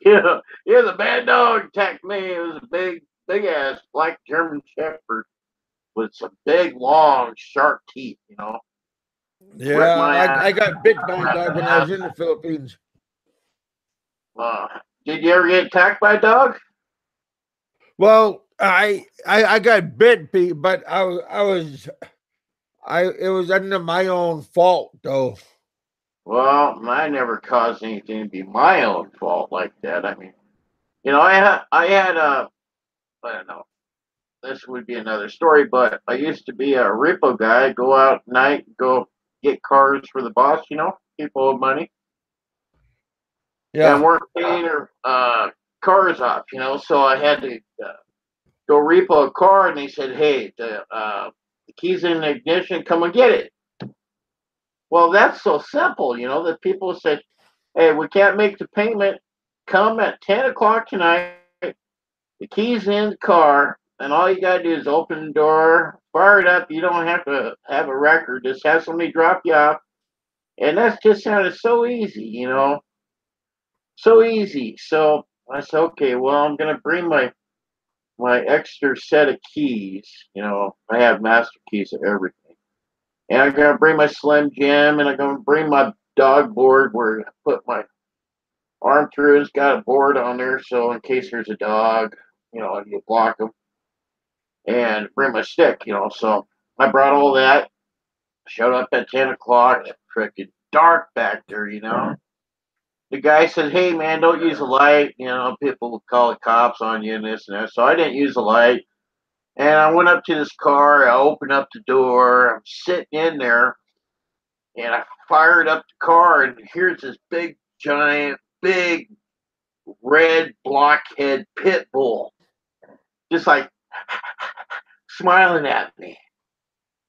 Here's a bad dog attacked me. It was a big ass black German Shepherd with some big, long, sharp teeth, Yeah, I got bit by a dog when I was in the Philippines. Did you ever get attacked by a dog? Well, I got bit, but it was under my own fault though. Well, I never caused anything to be my own fault like that. I mean, I had I don't know. This would be another story, but I used to be a Repo guy. I'd go out at night, go get cars for the boss. People owed money and Yeah. weren't paying their cars off. So I had to go repo a car, and they said, "Hey, the keys in the ignition, come and get it." Well, that's so simple. That people said, "Hey, we can't make the payment. Come at 10 o'clock tonight. The keys in the car, and all you gotta do is open the door, fire it up. You don't have to have a record. Just have somebody drop you off." And that just sounded so easy, so easy. So I said, "Okay, well, I'm gonna bring my extra set of keys. I have master keys of everything, and I'm gonna bring my Slim Jim, and I'm gonna bring my dog board where I put my arm through. It's got a board on there, so in case there's a dog, you block them, and bring my stick. So I brought all that. Showed up at 10 o'clock. Freaking dark back there. The guy said, "Hey man, don't use a light. People will call the cops on you and this and that." So I didn't use a light. And I went up to this car. I opened up the door. I'm sitting in there, and I fired up the car. And here's this big, giant, big red blockhead pit bull, just like smiling at me.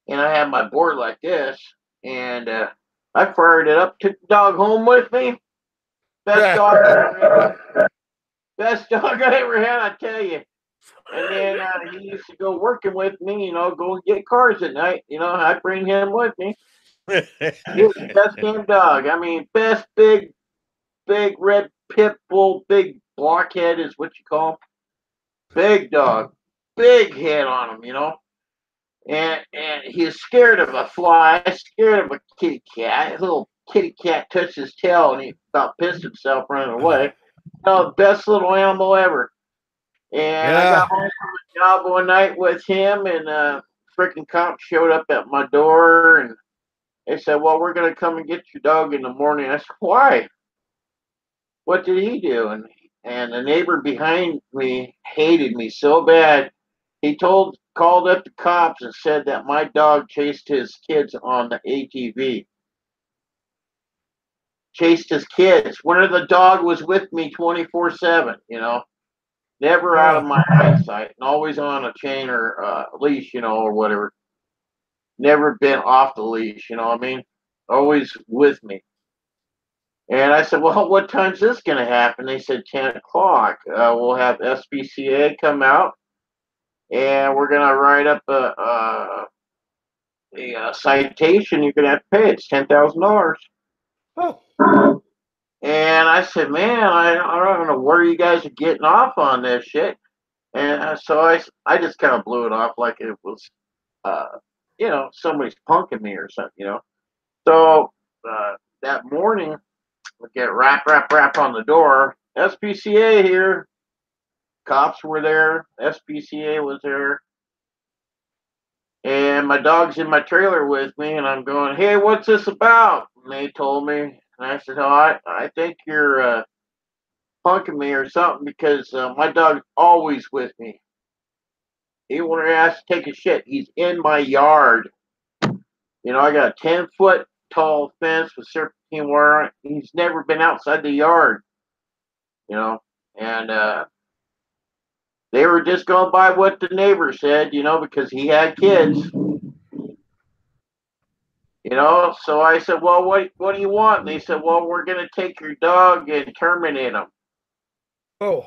And I had my board like this, and I fired it up. Took the dog home with me. Best dog I ever had. Best dog I ever had, I tell you. And then he used to go working with me, go and get cars at night. I'd bring him with me. He was the best damn dog. I mean, best big red pit bull, big blockhead is what you call him. Big dog, big head on him, And he's scared of a fly, scared of a kitty cat. A little kitty cat touched his tail, and he about pissed himself running away. Best little animal ever. And I got home from a job one night with him, and freaking cops showed up at my door, and they said, "Well, we're going to come and get your dog in the morning." I said, "Why? What did he do?" And the neighbor behind me hated me so bad. He called up the cops and said that my dog chased his kids on the ATV. Chased his kids. One of the dog was with me 24/7, never out of my eyesight, and always on a chain or leash, or whatever. Never been off the leash, you know what I mean? Always with me. And I said, "Well, what time's this going to happen?" They said 10 o'clock. We'll have SPCA come out, and we're going to write up a citation. You're going to have to pay. It's $10,000. Oh. And I said, man, I don't know where you guys are getting off on this shit. And so I just kind of blew it off like it was, uh, somebody's punking me or something, So that morning, we get rap, rap, rap on the door. SPCA here. Cops were there. SPCA was there. And my dog's in my trailer with me, and I'm going, hey, what's this about? And they told me. And I said, oh, I think you're punking me or something because my dog's always with me. Even when I ask to take a shit, he's in my yard. I got a 10-foot tall fence with serpentine wire on it. He's never been outside the yard, and they were just going by what the neighbor said, because he had kids. So I said, well, what do you want? And they said, well, we're going to take your dog and terminate him. Oh.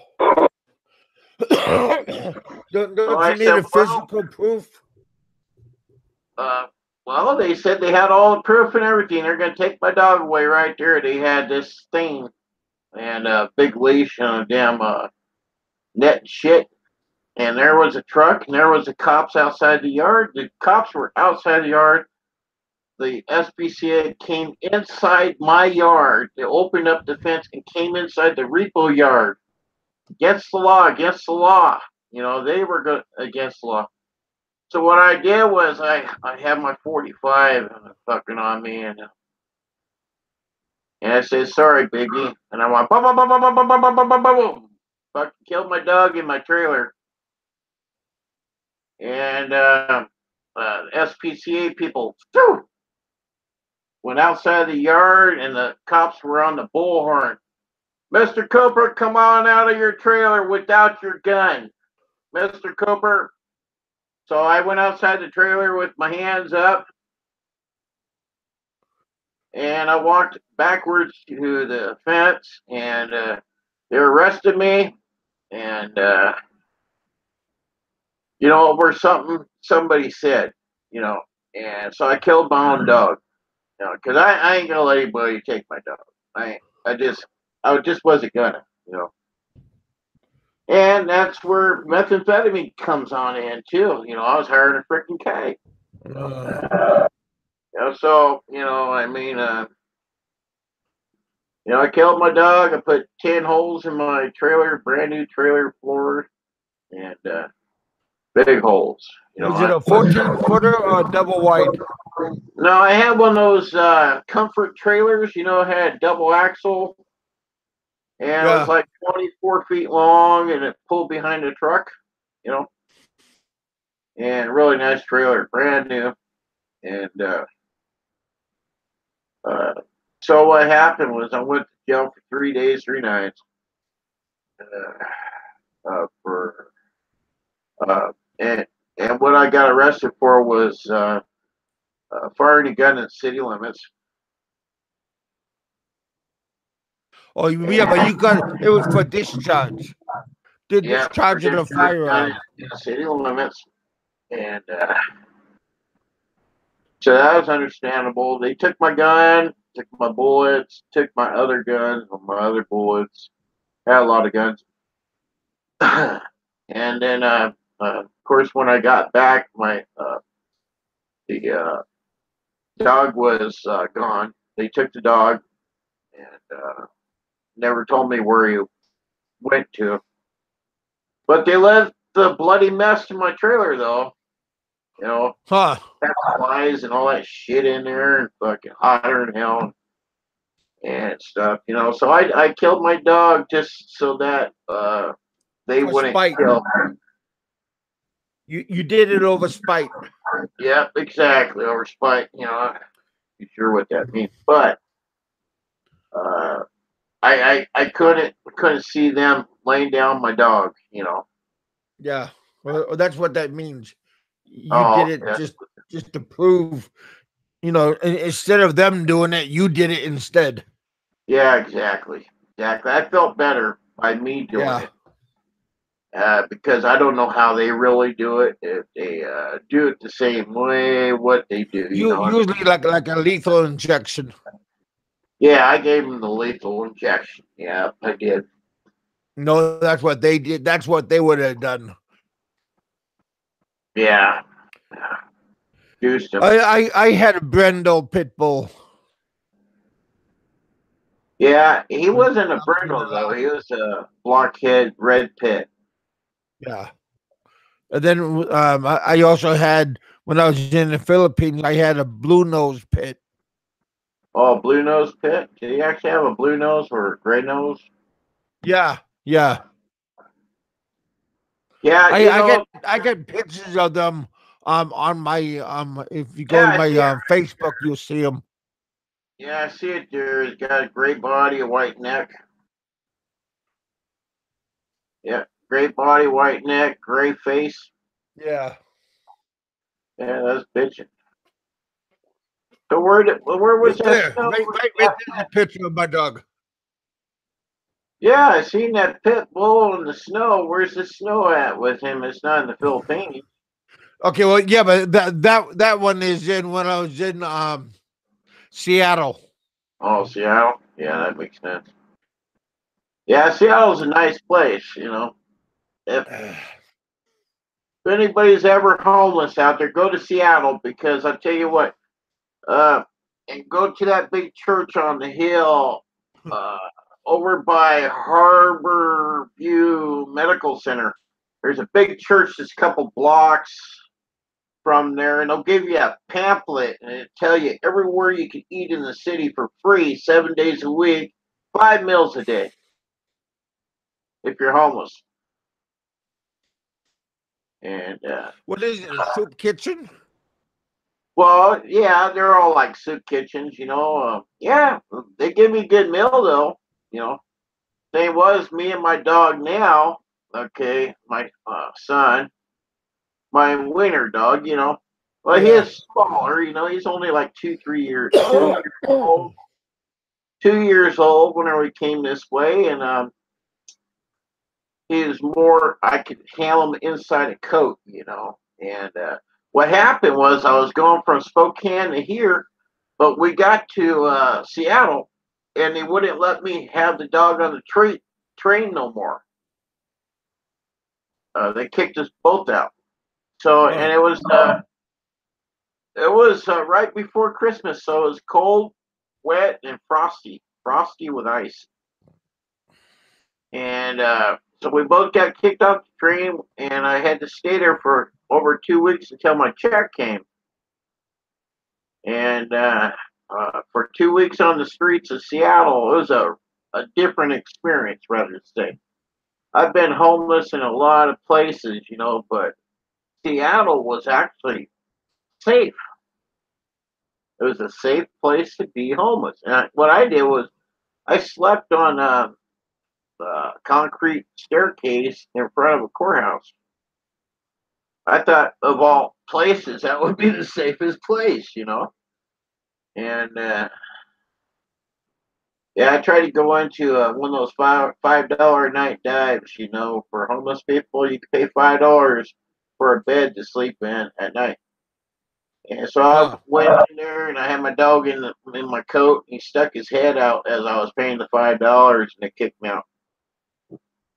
Don't So you need a physical proof? Well, they said they had all the proof and everything. They're going to take my dog away right there. They had this thing and a big leash and a damn net and shit. And there was a truck and there was the cops outside the yard. The cops were outside the yard. The SPCA came inside my yard. They opened up the fence and came inside the Repo yard. Against the law, against the law. They were against the law. So what I did was I had my 45 fucking on me, and I said, sorry, Biggie. And I went, boom, boom, boom, boom, boom, boom, boom, boom, boom, boom, boom. Fucking killed my dog in my trailer. And SPCA people went outside the yard, and the cops were on the bullhorn. Mr. Cooper, come on out of your trailer without your gun. Mr. Cooper. So I went outside the trailer with my hands up, and I walked backwards to the fence, and they arrested me, and over somebody said, and so I killed my own dog, because I ain't gonna let anybody take my dog. I just wasn't gonna. And that's where methamphetamine comes on in too. I was hiring a freaking kite. So I killed my dog. I put 10 holes in my trailer, brand new trailer floor, and big holes. Was it a 14-footer or a double wide? No, I had one of those comfort trailers. It had double axle. And it was like 24 feet long, and it pulled behind a truck, and really nice trailer, brand new. And so what happened was I went to jail for 3 days, 3 nights and what I got arrested for was firing a gun in city limits. Oh, yeah, but it was for discharge. Discharging a firearm. In city limits. And so that was understandable. They took my gun, took my bullets, took my other guns, my other bullets. I had a lot of guns. And then, of course, when I got back, the dog was gone. They took the dog and never told me where he went to. But they left the bloody mess in my trailer, though. Had flies and all that shit in there, and fucking hotter than hell and stuff. So I killed my dog just so that they wouldn't kill me. You did it over spite. Yep, exactly, over spite. Not sure what that means, but I couldn't see them laying down my dog. Yeah, well, that's what that means. You did it just to prove, instead of them doing it, you did it instead. Yeah, exactly. I felt better by me doing it. Because I don't know how they really do it. If they do it the same way, what they do. Usually like a lethal injection. Yeah, I gave him the lethal injection. Yeah, I did. No, that's what they did. That's what they would have done. Yeah. Juiced him. I had a Brendel pit bull. Yeah, he When wasn't a I was in brindle, though. the- He was a blockhead red pit. Yeah. And then I also had, when I was in the Philippines, I had a blue nose pit. Oh, blue nose pit? Did he actually have a blue nose or a gray nose? Yeah, yeah. Yeah, I get pictures of them on my if you go yeah, to I my see it. Facebook, you'll see them. Yeah, I see it there. He's got a gray body, a white neck. Yeah, gray body, white neck, gray face. Yeah. Yeah, that's bitching. So where was Right that there. snow? Right there's a picture of my dog. Yeah, I seen that pit bull in the snow. Where's the snow at with him? It's not in the Philippines. Okay, well, yeah, but that one is in when I was in Seattle. Oh, Seattle? Yeah, that makes sense. Yeah, Seattle's a nice place, you know. If anybody's ever homeless out there, go to Seattle because I'll tell you what, uh, and go to that big church on the hill uh, over by Harbor View Medical Center. There's a big church that's a couple blocks from there, and they'll give you a pamphlet and it'll tell you everywhere you can eat in the city for free, 7 days a week, 5 meals a day if you're homeless. And What is it? A soup kitchen? well, yeah, they're all like soup kitchens, you know. Yeah, they give me a good meal though. You know, thing was me and my dog now. Okay, my son, my winter dog. You know, well he Yeah. is smaller. You know, he's only like 2 3 years, 2 years old. 2 years old whenever we came this way, and he was more. I could handle him inside a coat. You know, and what happened was I was going from Spokane to here. But we got to Seattle, and they wouldn't let me have the dog on the train no more. They kicked us both out. So, and Oh. it was right before Christmas, so it was cold, wet, and frosty with ice. And so we both got kicked off the train, and I had to stay there for over 2 weeks until my check came. And for 2 weeks on the streets of Seattle, it was a different experience, rather to say. I've been homeless in a lot of places, you know, but Seattle was actually safe. It was a safe place to be homeless. And what I did was I slept on a concrete staircase in front of a courthouse. I thought of all places that would be the safest place, you know. And yeah, I tried to go into one of those $5 a night dives. You know, for homeless people, you can pay $5 for a bed to sleep in at night. And so I Huh. went in there, and I had my dog in my coat. And he stuck his head out as I was paying the $5, and they kicked me out.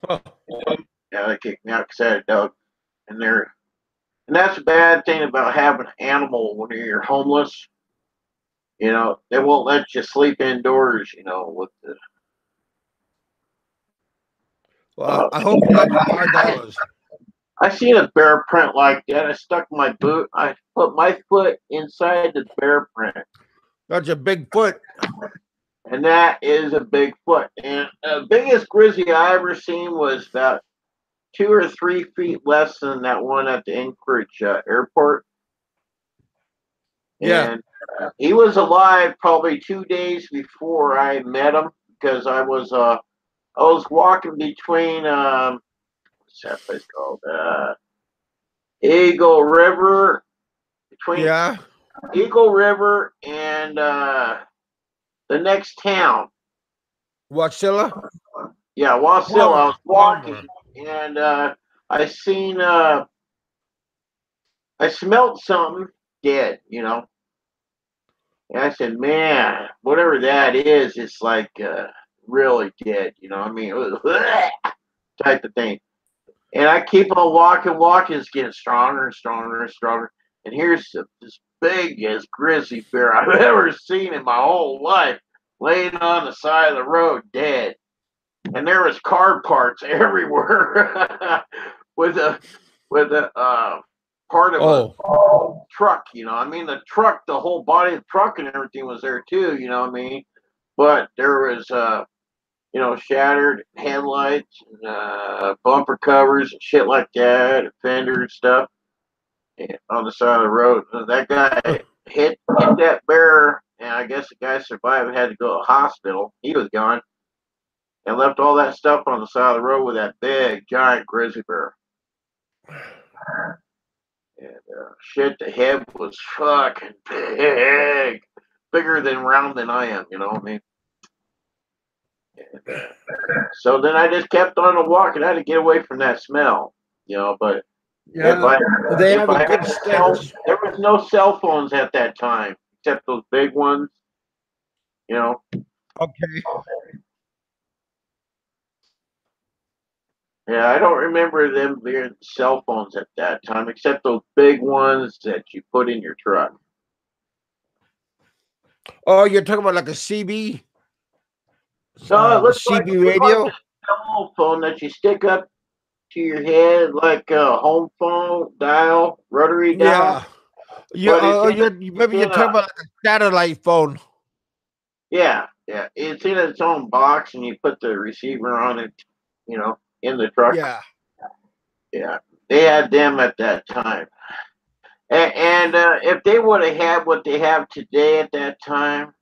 Huh. Yeah, they kicked me out because I had a dog in there. And that's a bad thing about having an animal when you're homeless. You know, they won't let you sleep indoors. You know, with the Well, I hope you got your $5. I seen a bear print like that. I stuck my boot. I put my foot inside the bear print, That's a big foot. and that is a big foot. And the biggest grizzly I ever seen was about 2 or 3 feet less than that one at the Anchorage airport. Yeah. And he was alive probably 2 days before I met him because I was walking between what's that place called Eagle River between Yeah. Eagle River and the next town. Wachilla? Yeah, Wasilla. I was Palmer. walking and I seen I smelled something dead, you know. And I said, man, whatever that is, it's like really dead. You know what I mean? Type of thing. And I keep on walking. It's getting stronger and stronger and stronger. And here's this biggest grizzly bear I've ever seen in my whole life, laying on the side of the road, dead. And there was car parts everywhere, with a part of a truck. You know, I mean, the truck, the whole body of the truck and everything was there too. You know what I mean? But there was shattered headlights, and, bumper covers and shit like that, fenders stuff on the side of the road. And that guy hit that bear, and I guess the guy survived and had to go to the hospital. He was gone and left all that stuff on the side of the road with that big, giant grizzly bear. And shit, the head was fucking big, bigger than round than I am. You know what I mean? So then I just kept on a walk, and I had to get away from that smell, But Yeah, they have a good stench. there was no cell phones at that time, except those big ones, Okay. Yeah, I don't remember them being cell phones at that time, except those big ones that you put in your truck. Oh, you're talking about like a CB? No, it looks like CB radio? a cell phone that you stick up to your head, like a home phone dial, rotary dial. Yeah. Maybe you're talking about like a satellite phone. Yeah. It's in its own box, and you put the receiver on it, in the truck. Yeah. They had them at that time. And if they would have had what they have today at that time,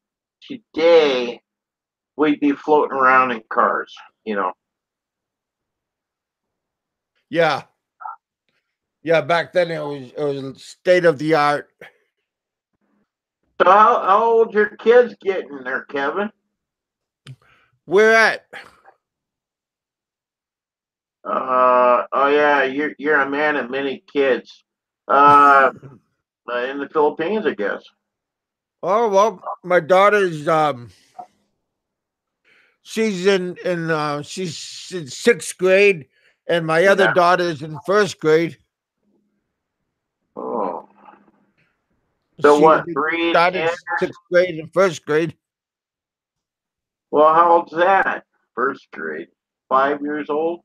today we'd be floating around in cars, Yeah. Yeah, back then it was state of the art. So how old your kids getting there, Kevin? Where at? Oh yeah, you're a man of many kids. In the Philippines, I guess. Oh well, my daughter's she's she's in 6th grade, and my other daughter's in 1st grade. Oh. So what grade? Started 6th grade and 1st grade. Well, how old's that? 1st grade. 5 years old?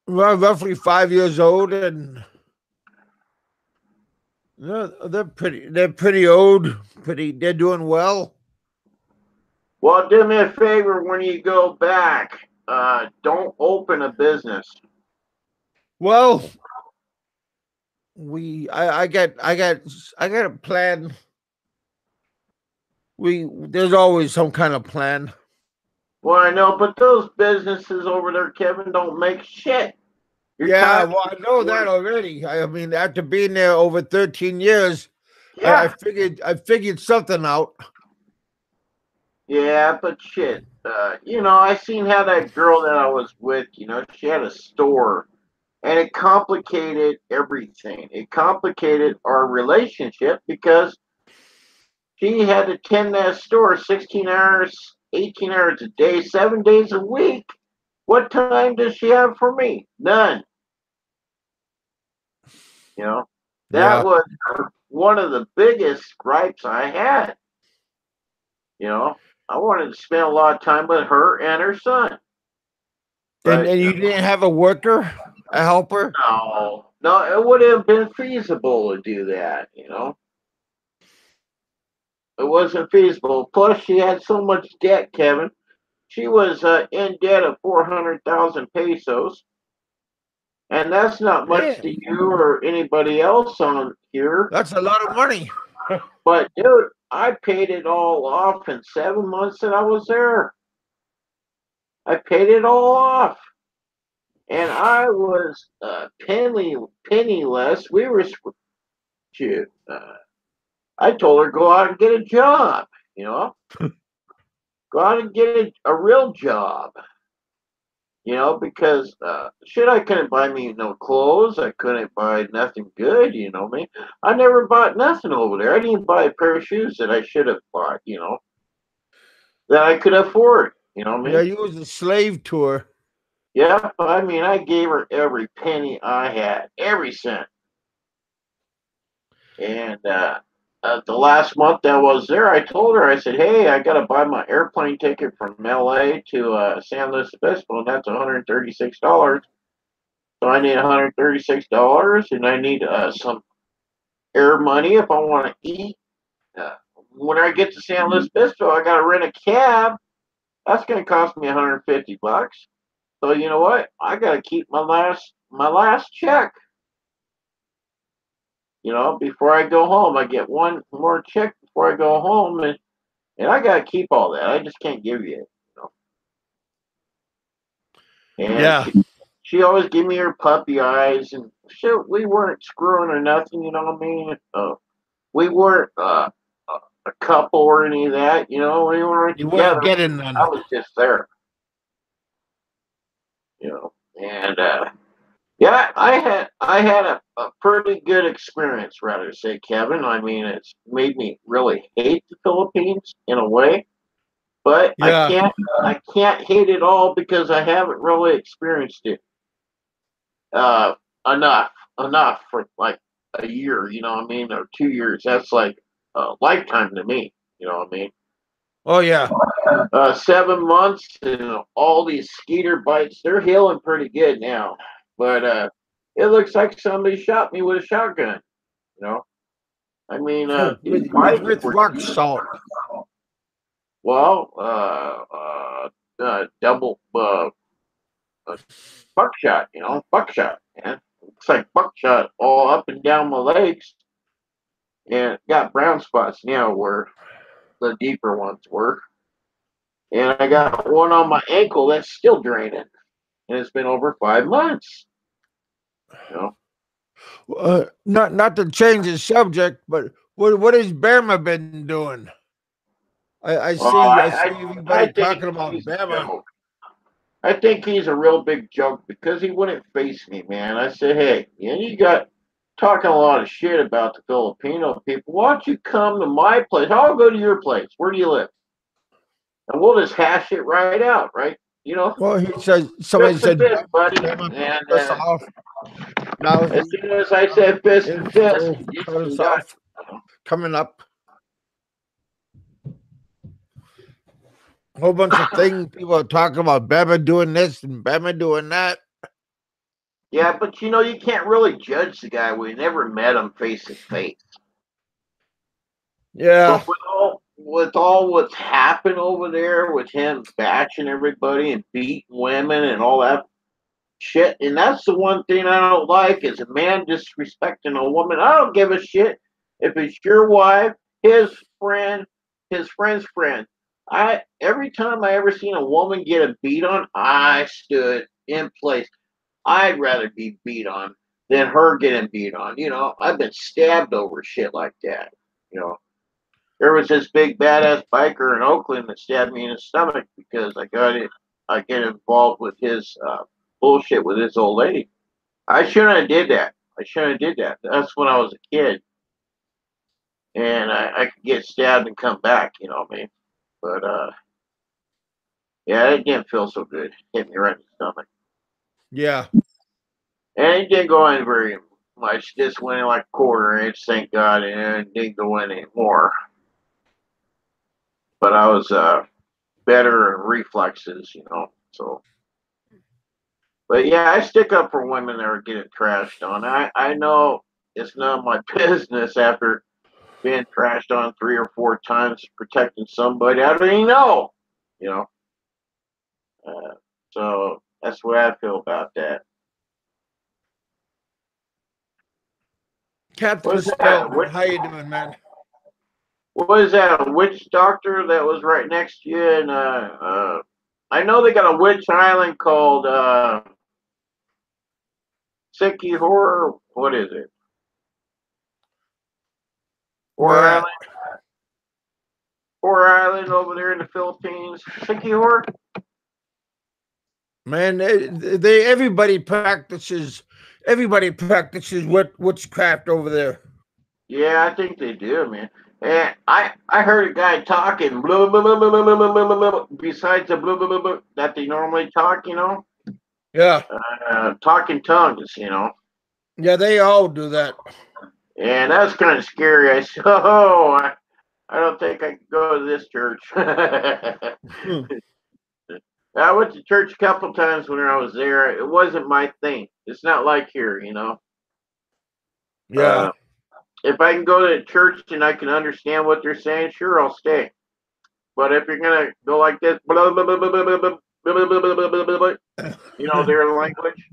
Well, roughly 5 years old, and they're pretty old. They're doing well. Well, do me a favor when you go back. Don't open a business. Well, I got a plan. There's always some kind of plan. Well, I know, but those businesses over there, Kevin, don't make shit. Yeah, well, I know that already. I mean, after being there over 13 years, I figured something out. Yeah, but shit. I seen how that girl that I was with, she had a store, and it complicated everything. It complicated our relationship because she had to tend that store 16 hours, 18 hours a day, 7 days a week. What time does she have for me? None. That was one of the biggest gripes I had. I wanted to spend a lot of time with her and her son. And you didn't have a worker, a helper? No, it would have been feasible to do that, It wasn't feasible. Plus, she had so much debt, Kevin. She was in debt of 400,000 pesos. And that's not much to you or anybody else on here. That's a lot of money. But, dude, I paid it all off in 7 months that I was there. I paid it all off. And I was penniless. We were, I told her, go out and get a job, Go out and get a real job. You know, because shit, I couldn't buy me no clothes. I couldn't buy nothing good. You know me. I never bought nothing over there. I didn't buy a pair of shoes that I should have bought. You know, that I could afford. You know Yeah, me. you was a slave to her. Yeah, I mean, I gave her every penny I had, every cent. And the last month I was there, I told her, I said, "Hey, I got to buy my airplane ticket from L.A. to San Luis Obispo, and that's $136. So I need $136, and I need some air money if I want to eat. Uh, when I get to San Luis Obispo, I got to rent a cab. That's going to cost me $150. So you know what? I got to keep my last check. You know, before I go home, I get one more check before I go home, and I got to keep all that. I just can't give you it. You know? And Yeah, she always give me her puppy eyes, and shit, we weren't screwing or nothing. You know what I mean? We weren't a couple or any of that. You know, we weren't you together. weren't getting none. I was just there. You know, and yeah, I had a pretty good experience, rather say, Kevin. I mean, it's made me really hate the Philippines in a way, but I Yeah. can't hate it all because I haven't really experienced it uh, enough for like a year. You know what I mean, or 2 years. That's like a lifetime to me. You know what I mean? Oh yeah. 7 months and all these skeeter bites, they're healing pretty good now. But it looks like somebody shot me with a shotgun. You know, I mean, these bites With were rock salt. well, double buckshot. You know, buckshot. Man, looks like buckshot all up and down my legs, and got brown spots now where the deeper ones were. And I got one on my ankle that's still draining, and it's been over 5 months. You know. Not to change the subject, but what has Bama been doing? Well, I see I everybody think talking about he's a Bama. joke. I think he's a real big joke because he wouldn't face me, man. I said, hey, you got talking a lot of shit about the Filipino people. Why don't you come to my place? I'll go to your place. Where do you live? And we'll just hash it right out, right? You know, Well, he says somebody fist to said fist, buddy. Bama And cut us off. Now as soon as I said fist to his fist, show you cut us got off. Coming up, a whole bunch of things. People are talking about Bama doing this and Bama doing that. yeah, but you know, you can't really judge the guy. We never met him face to face. Yeah, But with all what's happened over there with him bashing everybody and beating women and all that shit, and that's the one thing I don't like is a man disrespecting a woman. I don't give a shit if it's your wife, his friend, his friend's friend. I every time I ever seen a woman get a beat on, I stood in place. I'd rather be beat on than her getting beat on. You know, I've been stabbed over shit like that. You know, there was this big badass biker in Oakland that stabbed me in the stomach because I get involved with his bullshit with his old lady. I shouldn't have did that. I shouldn't have did that. That's when I was a kid, and I could get stabbed and come back. You know what I mean? But yeah, it didn't feel so good. Hit me right in the stomach, yeah. and it didn't go in very much. Just went in like a quarter inch, thank God, and it didn't go in anymore. But I was better in reflexes, you know. So, but yeah, I stick up for women that are getting trashed on. I know it's none of my business after being trashed on 3 or 4 times protecting somebody I don't even know, you know. Uh, so that's what I feel about that. What Captain is that? Stone, how you doing, man? What is that? A witch doctor that was right next to you? And I know they got a witch island called Siki Horror. What is it? Where Horror at? Island. Horror Island over there in the Philippines. Siki Horror. Man, they everybody practices witchcraft over there. Yeah, I think they do, man. And I heard a guy talking blah, blah, blah, blah, blah, blah, blah, blah, blah, besides the blah, blah, blah, blah, that they normally talk, Yeah, talking tongues, you know. yeah, they all do that. And that's kind of scary. I said, oh, I don't think I can go to this church. Hmm. I went to church a couple times when I was there. It wasn't my thing. It's not like here, Yeah, Uh, if I can go to church and I can understand what they're saying, sure, I'll stay. But if you're gonna go like this, blah, blah, blah, blah, blah, blah, blah, blah, blah, blah, blah, blah, blah, their language,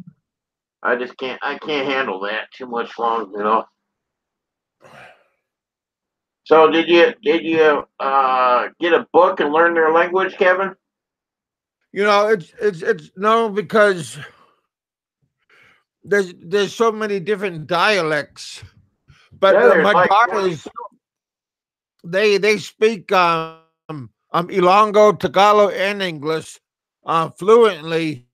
I just can't. I can't handle that too much long. So did you get a book and learn their language, Kevin? it's no, because there's so many different dialects. But Yeah, there's my like daughters, they speak Ilongo, Tagalog, and English fluently.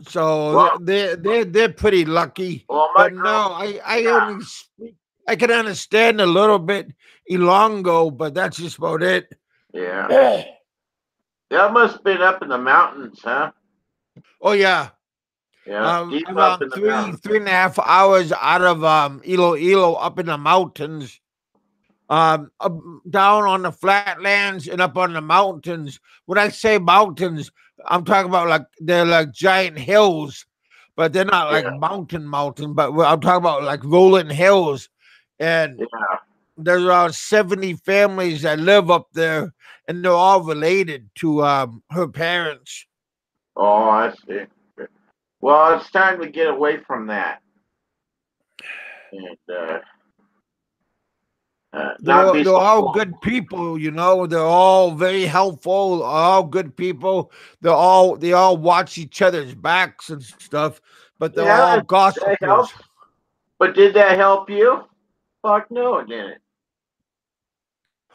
So well, they're pretty lucky. well, my But girl, no, I only speak. I can understand a little bit Ilongo, but that's just about it. yeah, that must have been up in the mountains, huh? Oh yeah, Yeah, deep up around in the mountains. 3.5 hours out of Iloilo, up in the mountains. Up, down on the flatlands and up on the mountains. When I say mountains, I'm talking about like they're like giant hills, but they're not like Yeah, mountain. But I'm talking about like rolling hills, and yeah. there's around 70 families that live up there, and they're all related to her parents. Oh, I see. Well, it's time to get away from that and not be They're so all close. good people, They're all very helpful, all good people. They all watch each other's backs and stuff, but they're Yeah, all that gossipers. helps. But did that help you? Fuck no, it didn't.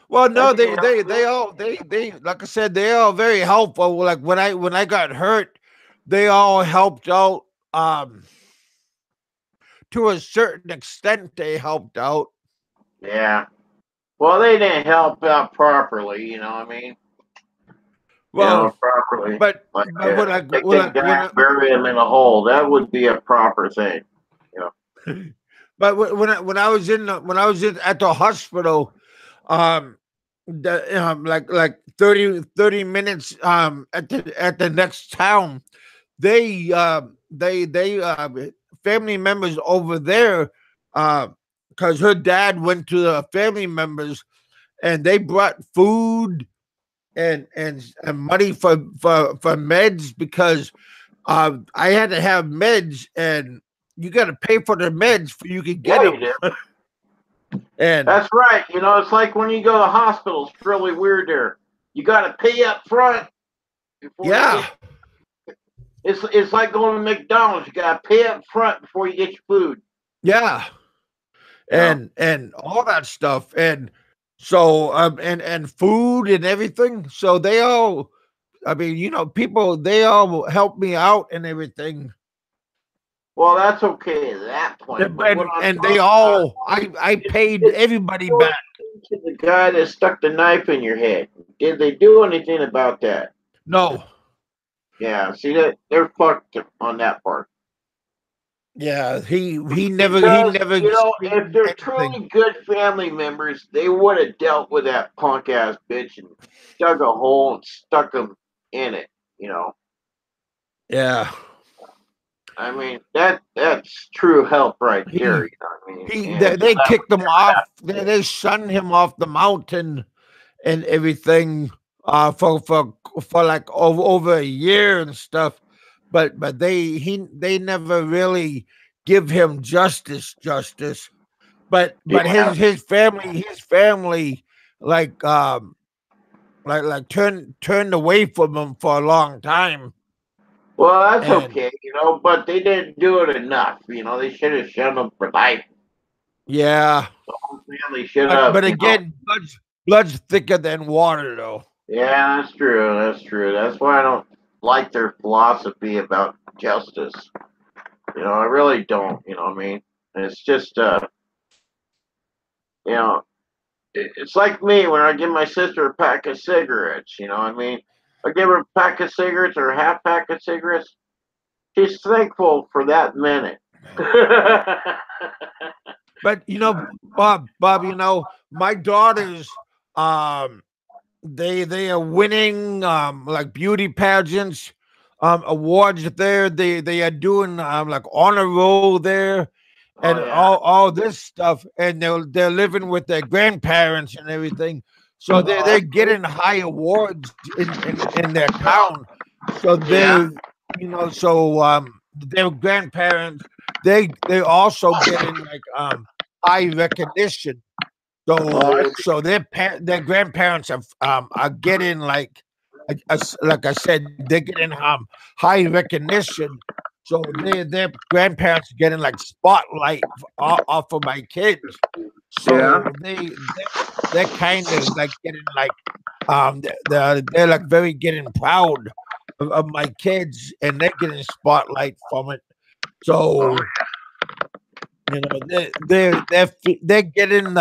Well, That no, didn't help you. they like I said, they are very helpful. Like when I got hurt, they all helped out. To a certain extent, they helped out. Yeah. Well, they didn't help out properly. I mean, Well, properly. but Like but when I take when the I guy when and bury him in a hole. That would be a proper thing. You know. but when I was in at the hospital, um, like 30 minutes at the next town, they family members over there, because her dad went to the family members and they brought food and money for meds, because I had to have meds, and you got to pay for the meds for you can get Yeah, you them. did. And That's right. It's like when you go to the hospital. It's really weird there. You got to pay up front before you yeah, get. It's like going to McDonald's. You got to pay up front before you get your food. yeah, You know. and all that stuff, and so and food and everything. So they all, I mean, people, they all help me out and everything. Well, that's okay at that point. And But what and, I'm and they talking about all, I paid is everybody what back. to the guy that stuck the knife in your head. Did they do anything about that? No, Yeah, see that they're fucked on that part. yeah, he Because never if explained they're anything. truly good family members, they would have dealt with that punk ass bitch and dug a hole and stuck him in it. You know, Yeah, I mean that's true help right there. he You know what I mean? he And so they that kicked would him never off. happen again. They shunned him off the mountain and everything, for like over a year and stuff. But they never really give him justice. But Yeah. his family, like turned away from him for a long time. Well, that's And okay, but they didn't do it enough. They should have shunned him for life. yeah, The whole family should but have. but again, blood's thicker than water, though. Yeah, that's true. That's true. That's why I don't like their philosophy about justice. I really don't. What I mean? It's just, you know, it's like me when I give my sister a pack of cigarettes. What I mean? I give her a pack of cigarettes or a half pack of cigarettes. She's thankful for that minute. But Bob, my daughters, um, they are winning like beauty pageants, awards there. They are doing like honor roll there, and Oh yeah, all this stuff, and they're living with their grandparents and everything. So they're oh, getting high awards in their town. So yeah. their grandparents, they also getting like high recognition. Oh, I see. So their grandparents are getting like I said, they're getting high recognition. So their grandparents are getting like spotlight off of my kids. Yeah. So they're kind of like getting like they're like very getting proud of my kids, and they're getting spotlight from it. Oh, So they're getting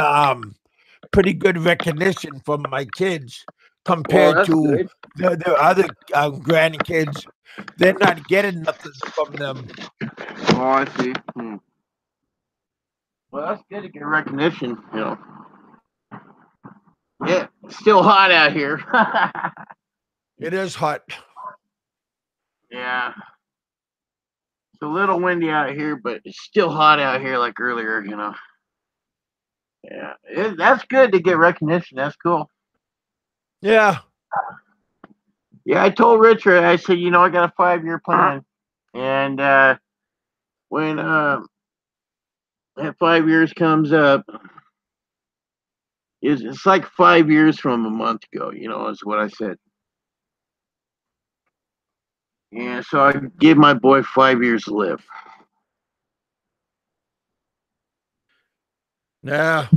pretty good recognition from my kids well, compared that's to good. the other grandkids. They're not getting nothing from them. Oh, I see. Well, that's good to get recognition. Yeah, it's still hot out here. It is hot. Yeah, it's a little windy out here, but it's still hot out here like earlier. Yeah, that's good to get recognition. That's cool. Yeah. Yeah, I told Richard, I said, I got a 5-year plan. And when that 5 years comes up, it's like 5 years from a month ago, is what I said. Yeah, so I give my boy 5 years to live. Yeah.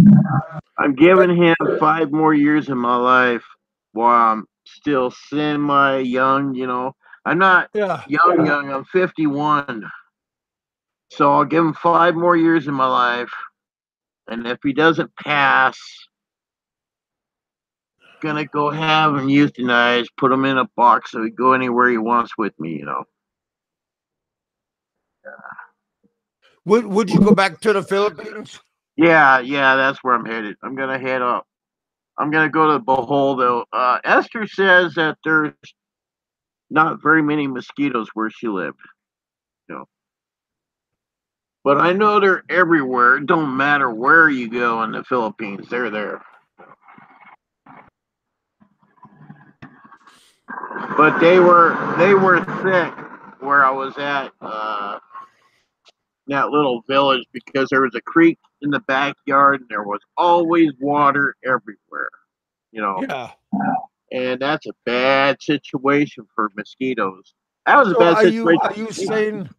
I'm But giving him 5 more years in my life while I'm still semi young. I'm not yeah. young, I'm 51. So I'll give him 5 more years in my life. And if he doesn't pass, gonna go have him euthanized, put him in a box so he go anywhere he wants with me. Would you go back to the Philippines? Yeah, that's where I'm headed. I'm gonna head up. I'm gonna go to Bohol though. Esther says that there's not very many mosquitoes where she lived. You know. But I know they're everywhere. It don't matter where you go in the Philippines, they're there. But they were thick where I was at that little village because there was a creek in the backyard and there was always water everywhere. You know, Yeah. and that's a bad situation for mosquitoes. That was a So bad are you situation. are you saying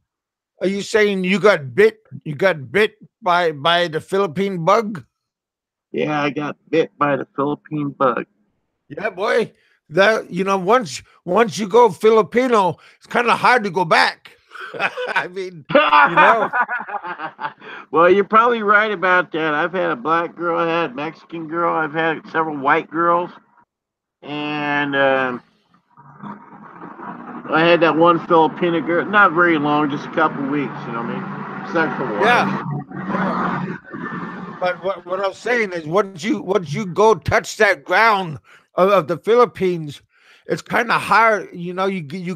are you saying you got bit? You got bit by the Philippine bug? Yeah, I got bit by the Philippine bug. Yeah, boy. That once you go Filipino, it's kind of hard to go back. I mean, you know, Well, you're probably right about that. I've had a black girl, I had a Mexican girl, I've had several white girls, and I had that one Filipino girl. Not very long, just a couple weeks. What I mean, sexual yeah, wise. yeah. But what I'm saying is, once you go touch that ground of the Philippines, it's kind of hard. You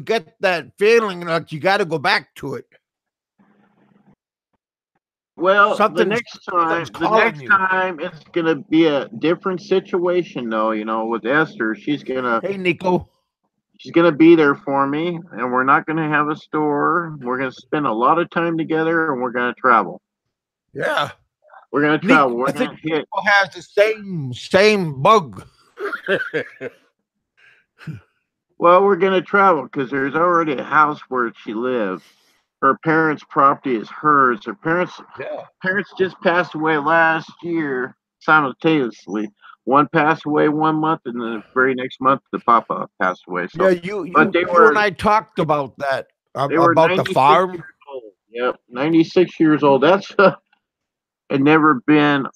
get that feeling like you got to go back to it. Well, the Something's next something's time, the calling next you. time, it's gonna be a different situation, though. With Esther, Hey, Nico. she's gonna be there for me, and we're not gonna have a store. We're gonna spend a lot of time together, and we're gonna travel. Yeah, We're gonna Nico. travel. We're I think gonna hit. Nico has the same bug. Well, we're gonna travel because there's already a house where she lives. Her parents' property is hers. Her parents Yeah. parents just passed away last year simultaneously. one passed away 1 month, and the very next month the papa passed away. So, Yeah, you but you you and I talked about that they were about the 96 farm. years old. Yep, 96 years old. That's had never been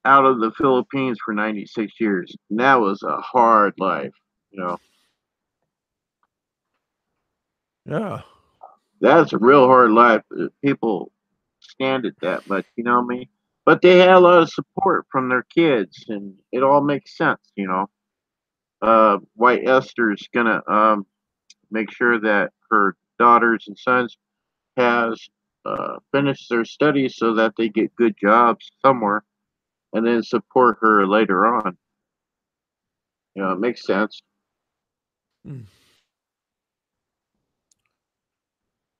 out of the Philippines for 96 years. And that was a hard life, you know. Yeah, That's a real hard life. People stand it that much, you know what I mean? But they had a lot of support from their kids, and it all makes sense, you know. White Esther's gonna make sure that her daughters and sons has finished their studies so that they get good jobs somewhere, and then support her later on. You know, it makes sense. Mm.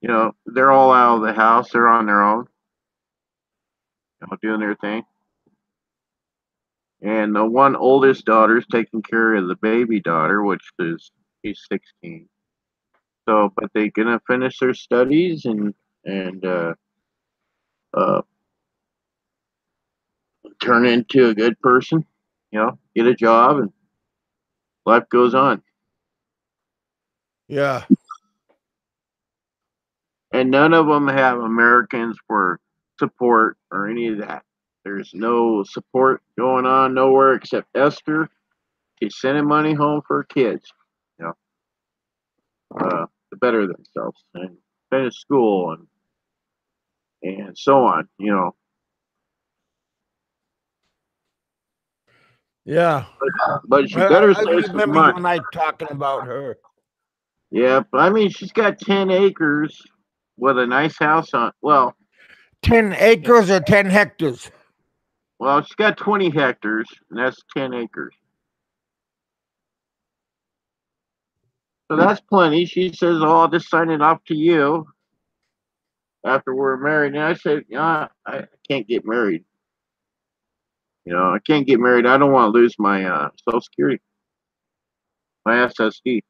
You know, they're all out of the house. They're on their own, you know, doing their thing. And the one oldest daughter's taking care of the baby daughter, which is she's 16. So, but they're gonna finish their studies and uh, turn into a good person. You know, get a job, and life goes on. yeah, And none of them have Americans for support or any of that. There's no support going on nowhere except Esther. She's sending money home for her kids, you know, to better themselves and finish school and so on, you know. yeah. But she I, better I save some remember you money. and I talking about her. Yeah, but I mean, she's got 10 acres with a nice house on. 10 acres or 10 hectares? Well, she's got 20 hectares, and that's 10 acres. So that's plenty. She says, "Oh, I'll just sign it off to you after we're married." And I said, "Yeah, I can't get married. You know, I can't get married. I don't want to lose my Social Security, my SSD."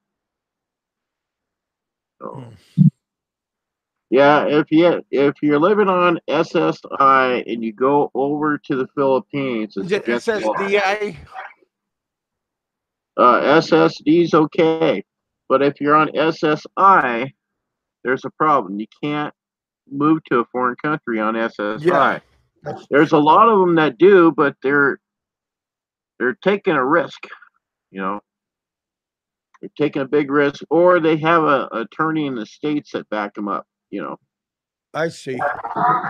So Hmm. yeah, if you're living on SSI and you go over to the Philippines, Is it's it against the law. SSDI? SSD's okay, but if you're on SSI, there's a problem. You can't move to a foreign country on Yeah, SSI. that's There's a lot of them that do, but they're taking a risk. You know, they're taking a big risk, or they have a attorney in the states that back them up. You know, I see.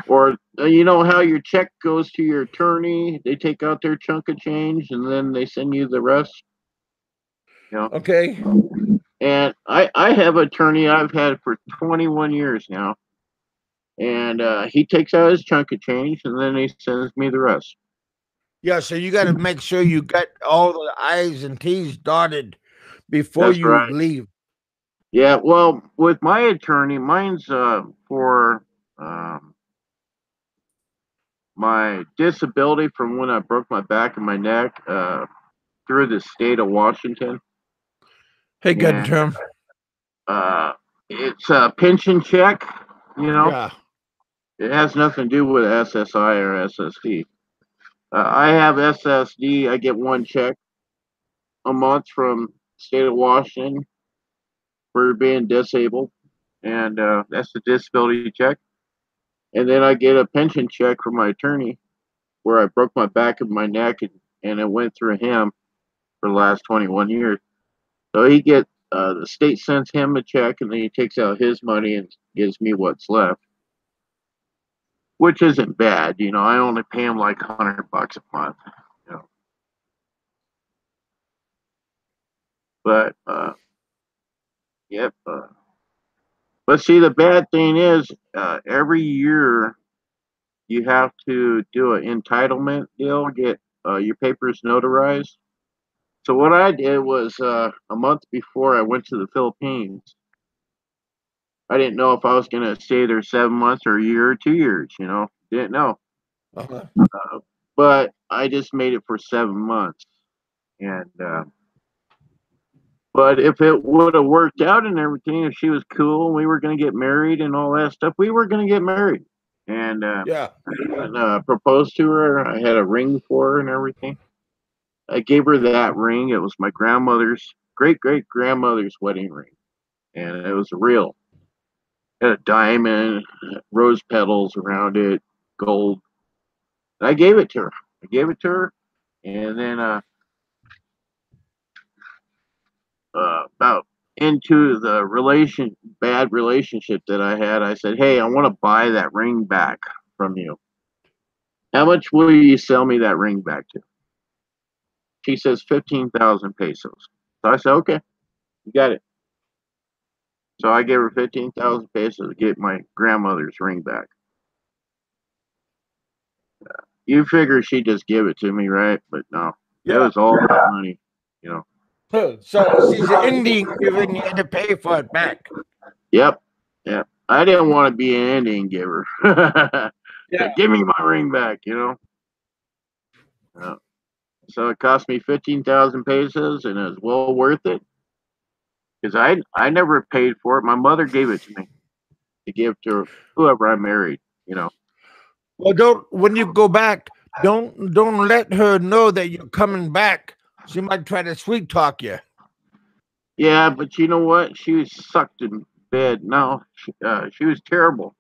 or you know how your check goes to your attorney, they take out their chunk of change and then they send you the rest. You know, Okay. and I have an attorney I've had for 21 years now, and he takes out his chunk of change and then he sends me the rest. Yeah, so you got to make sure you got all the I's and T's dotted before That's you right. leave. Yeah, well, with my attorney, mine's for um, my disability from when I broke my back and my neck through the state of Washington, Hey, good and term. uh, it's a pension check. You know, Yeah. it has nothing to do with SSI or SSD. I have SSD. I get one check a month from state of Washington for being disabled, and that's the disability check. And then I get a pension check from my attorney where I broke my back and my neck, and it went through him for the last 21 years. So he gets the state sends him a check, and then he takes out his money and gives me what's left, which isn't bad. You know, I only pay him like $100 a month. You know, but yep. But see, the bad thing is, every year you have to do an entitlement deal, get your papers notarized. So what I did was a month before I went to the Philippines, I didn't know if I was going to stay there 7 months or a year or 2 years. You know, didn't know. Uh-huh. But I just made it for 7 months, and but if it would have worked out and everything, if she was cool and we were going to get married and all that stuff, we were going to get married. And Yeah. I even proposed to her. I had a ring for her and everything. I gave her that ring. It was my grandmother's great-great-grandmother's wedding ring, and it was real. It had a diamond, rose petals around it, gold. And I gave it to her. And then about into the bad relationship that I had, I said, "Hey, I want to buy that ring back from you. How much will you sell me that ring back to?" She says 15,000 pesos. So I said, "Okay, you got it." So I gave her 15,000 pesos to get my grandmother's ring back. You figure she'd just give it to me, right? But no, it was all that money, you know. So she's an Indian giver and you had to pay for it back. Yep. I didn't want to be an Indian giver. Give me my ring back, you know. So it cost me 15,000 pesos, and it was well worth it because I never paid for it. My mother gave it to me to give to whoever I married, you know. Well, when you go back, don't let her know that you're coming back. She might try to sweet talk you. Yeah, but you know what? She was sucked in bed. No, she was terrible.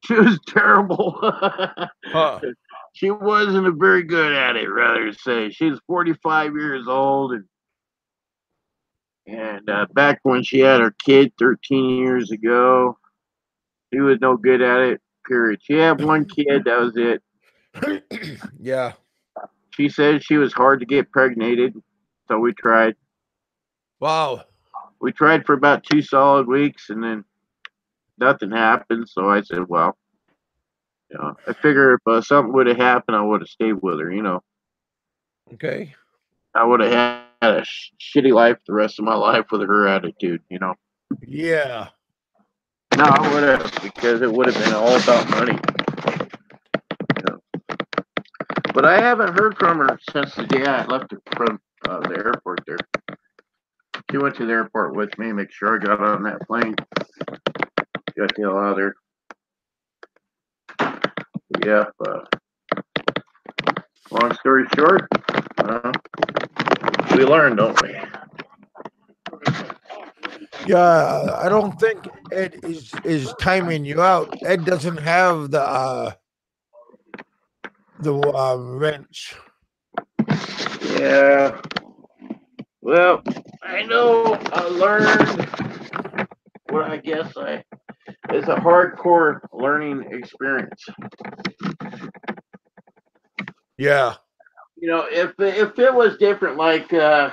She was terrible. Huh. She wasn't very good at it, rather say. She was 45 years old, and back when she had her kid 13 years ago, she was no good at it, period. She had one kid, that was it. Yeah. She said she was hard to get pregnated, so we tried. Wow. We tried for about 2 solid weeks, and then nothing happened, so I said, well, you know, I figure if something would have happened, I would have stayed with her, you know. Okay. I would have had a shitty life the rest of my life with her attitude, you know. Yeah. No, I would have, because it would have been all about money. You know. But I haven't heard from her since the day I left her from the airport there. She went to the airport with me, make sure I got on that plane. Got the hell out of there. Yeah. Long story short, we learn, don't we? Yeah, I don't think Ed is timing you out. Ed doesn't have the wrench. Yeah. Well, I know I learned what I guess is a hardcore learning experience. Yeah. You know, if it was different, like you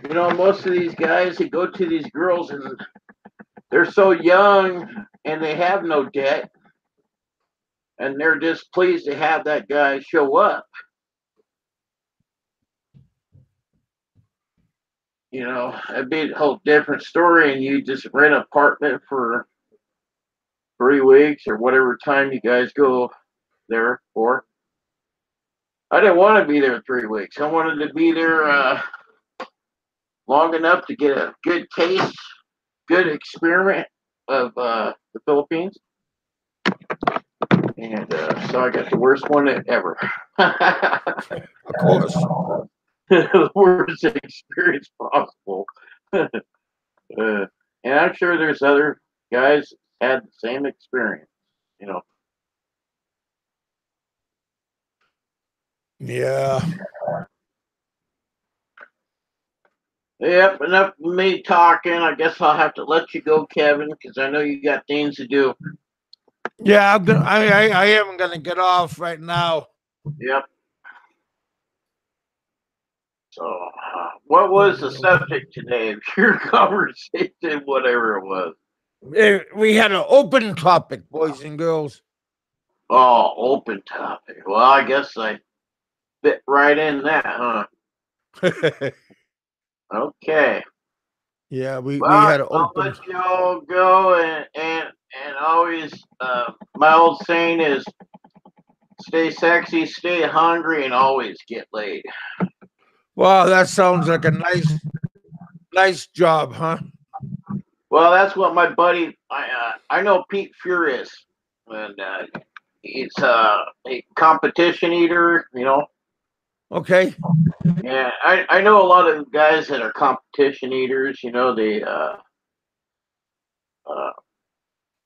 know, most of these guys that go to these girls and they're so young and they have no debt and they're just pleased to have that guy show up. You know, it'd be a whole different story, and you just rent an apartment for 3 weeks or whatever time you guys go there for. I didn't want to be there 3 weeks. I wanted to be there long enough to get a good taste, good experiment of the Philippines. And so I got the worst one ever. Of course. The worst experience possible. And I'm sure there's other guys had the same experience, you know. Yeah. Yep, enough of me talking. I guess I'll have to let you go, Kevin, because I know you got things to do. Yeah, I am gonna get off right now. Yep. So, what was the subject today of your conversation, whatever it was? We had an open topic, boys and girls. Oh, open topic. Well, I guess I fit right in that, huh? Okay. Yeah, we Well, had an I'll open. let you all go, and always, my old saying is, stay sexy, stay hungry, and always get laid. Wow, that sounds like a nice job, huh? Well, that's what my buddy, I know Pete Furious, and he's a competition eater, you know. Okay. Yeah, I know a lot of guys that are competition eaters.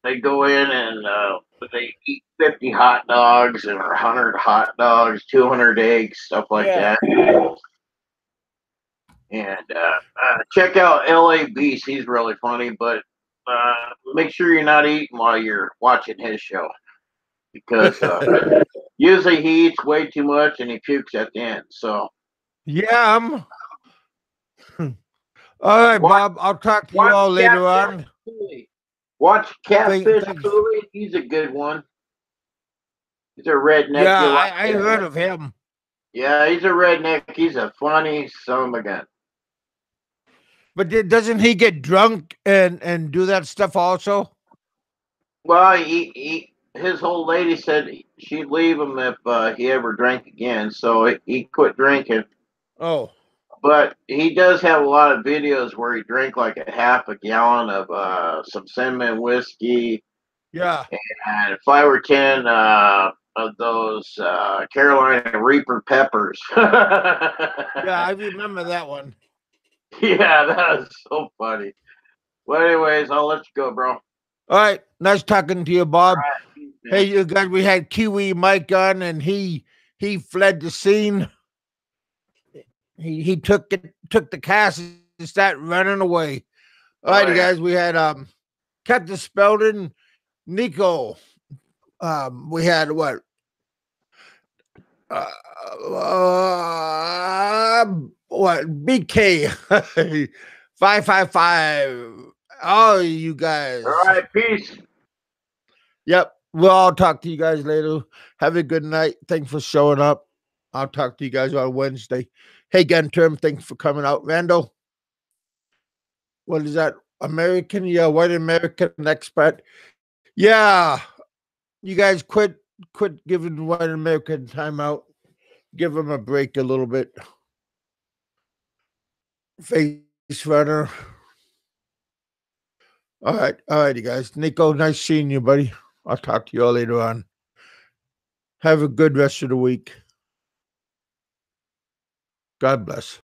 They go in and they eat 50 hot dogs or 100 hot dogs, 200 eggs, stuff like Yeah. that. And check out LA Beast. He's really funny, but make sure you're not eating while you're watching his show because usually he eats way too much and he pukes at the end. So Yeah. All right, watch, Bob. I'll talk to you watch all later Catfish on. Cooley. Watch Catfish Thanks. Cooley. He's a good one. He's a redneck. Yeah, You like I heard of him. Yeah, he's a redneck. He's a funny son of a gun. But doesn't he get drunk and do that stuff also? Well, his old lady said she'd leave him if he ever drank again, so he quit drinking. Oh. But he does have a lot of videos where he drank like a half a gallon of some cinnamon whiskey Yeah. and 5 or 10 of those Carolina Reaper peppers. Yeah, I remember that one. Yeah, that was so funny. Well, anyways, I'll let you go, bro. All right. Nice talking to you, Bob. Right, Hey, you guys, we had Kiwi Mike on and he fled the scene. He took the cast and started running away. All right, you guys, we had Captain Spelden, Nico. We had what? What? BK 555. Oh, you guys. All right, peace. Yep. We'll all talk to you guys later. Have a good night. Thanks for showing up. I'll talk to you guys on Wednesday. Hey, Gunterm, thanks for coming out. Randall, what is that? American? Yeah, white American expat. Yeah. You guys quit giving white American time out. Give them a break a little bit. Face runner. All right, you guys. Nico, nice seeing you, buddy. I'll talk to you all later on. Have a good rest of the week. God bless.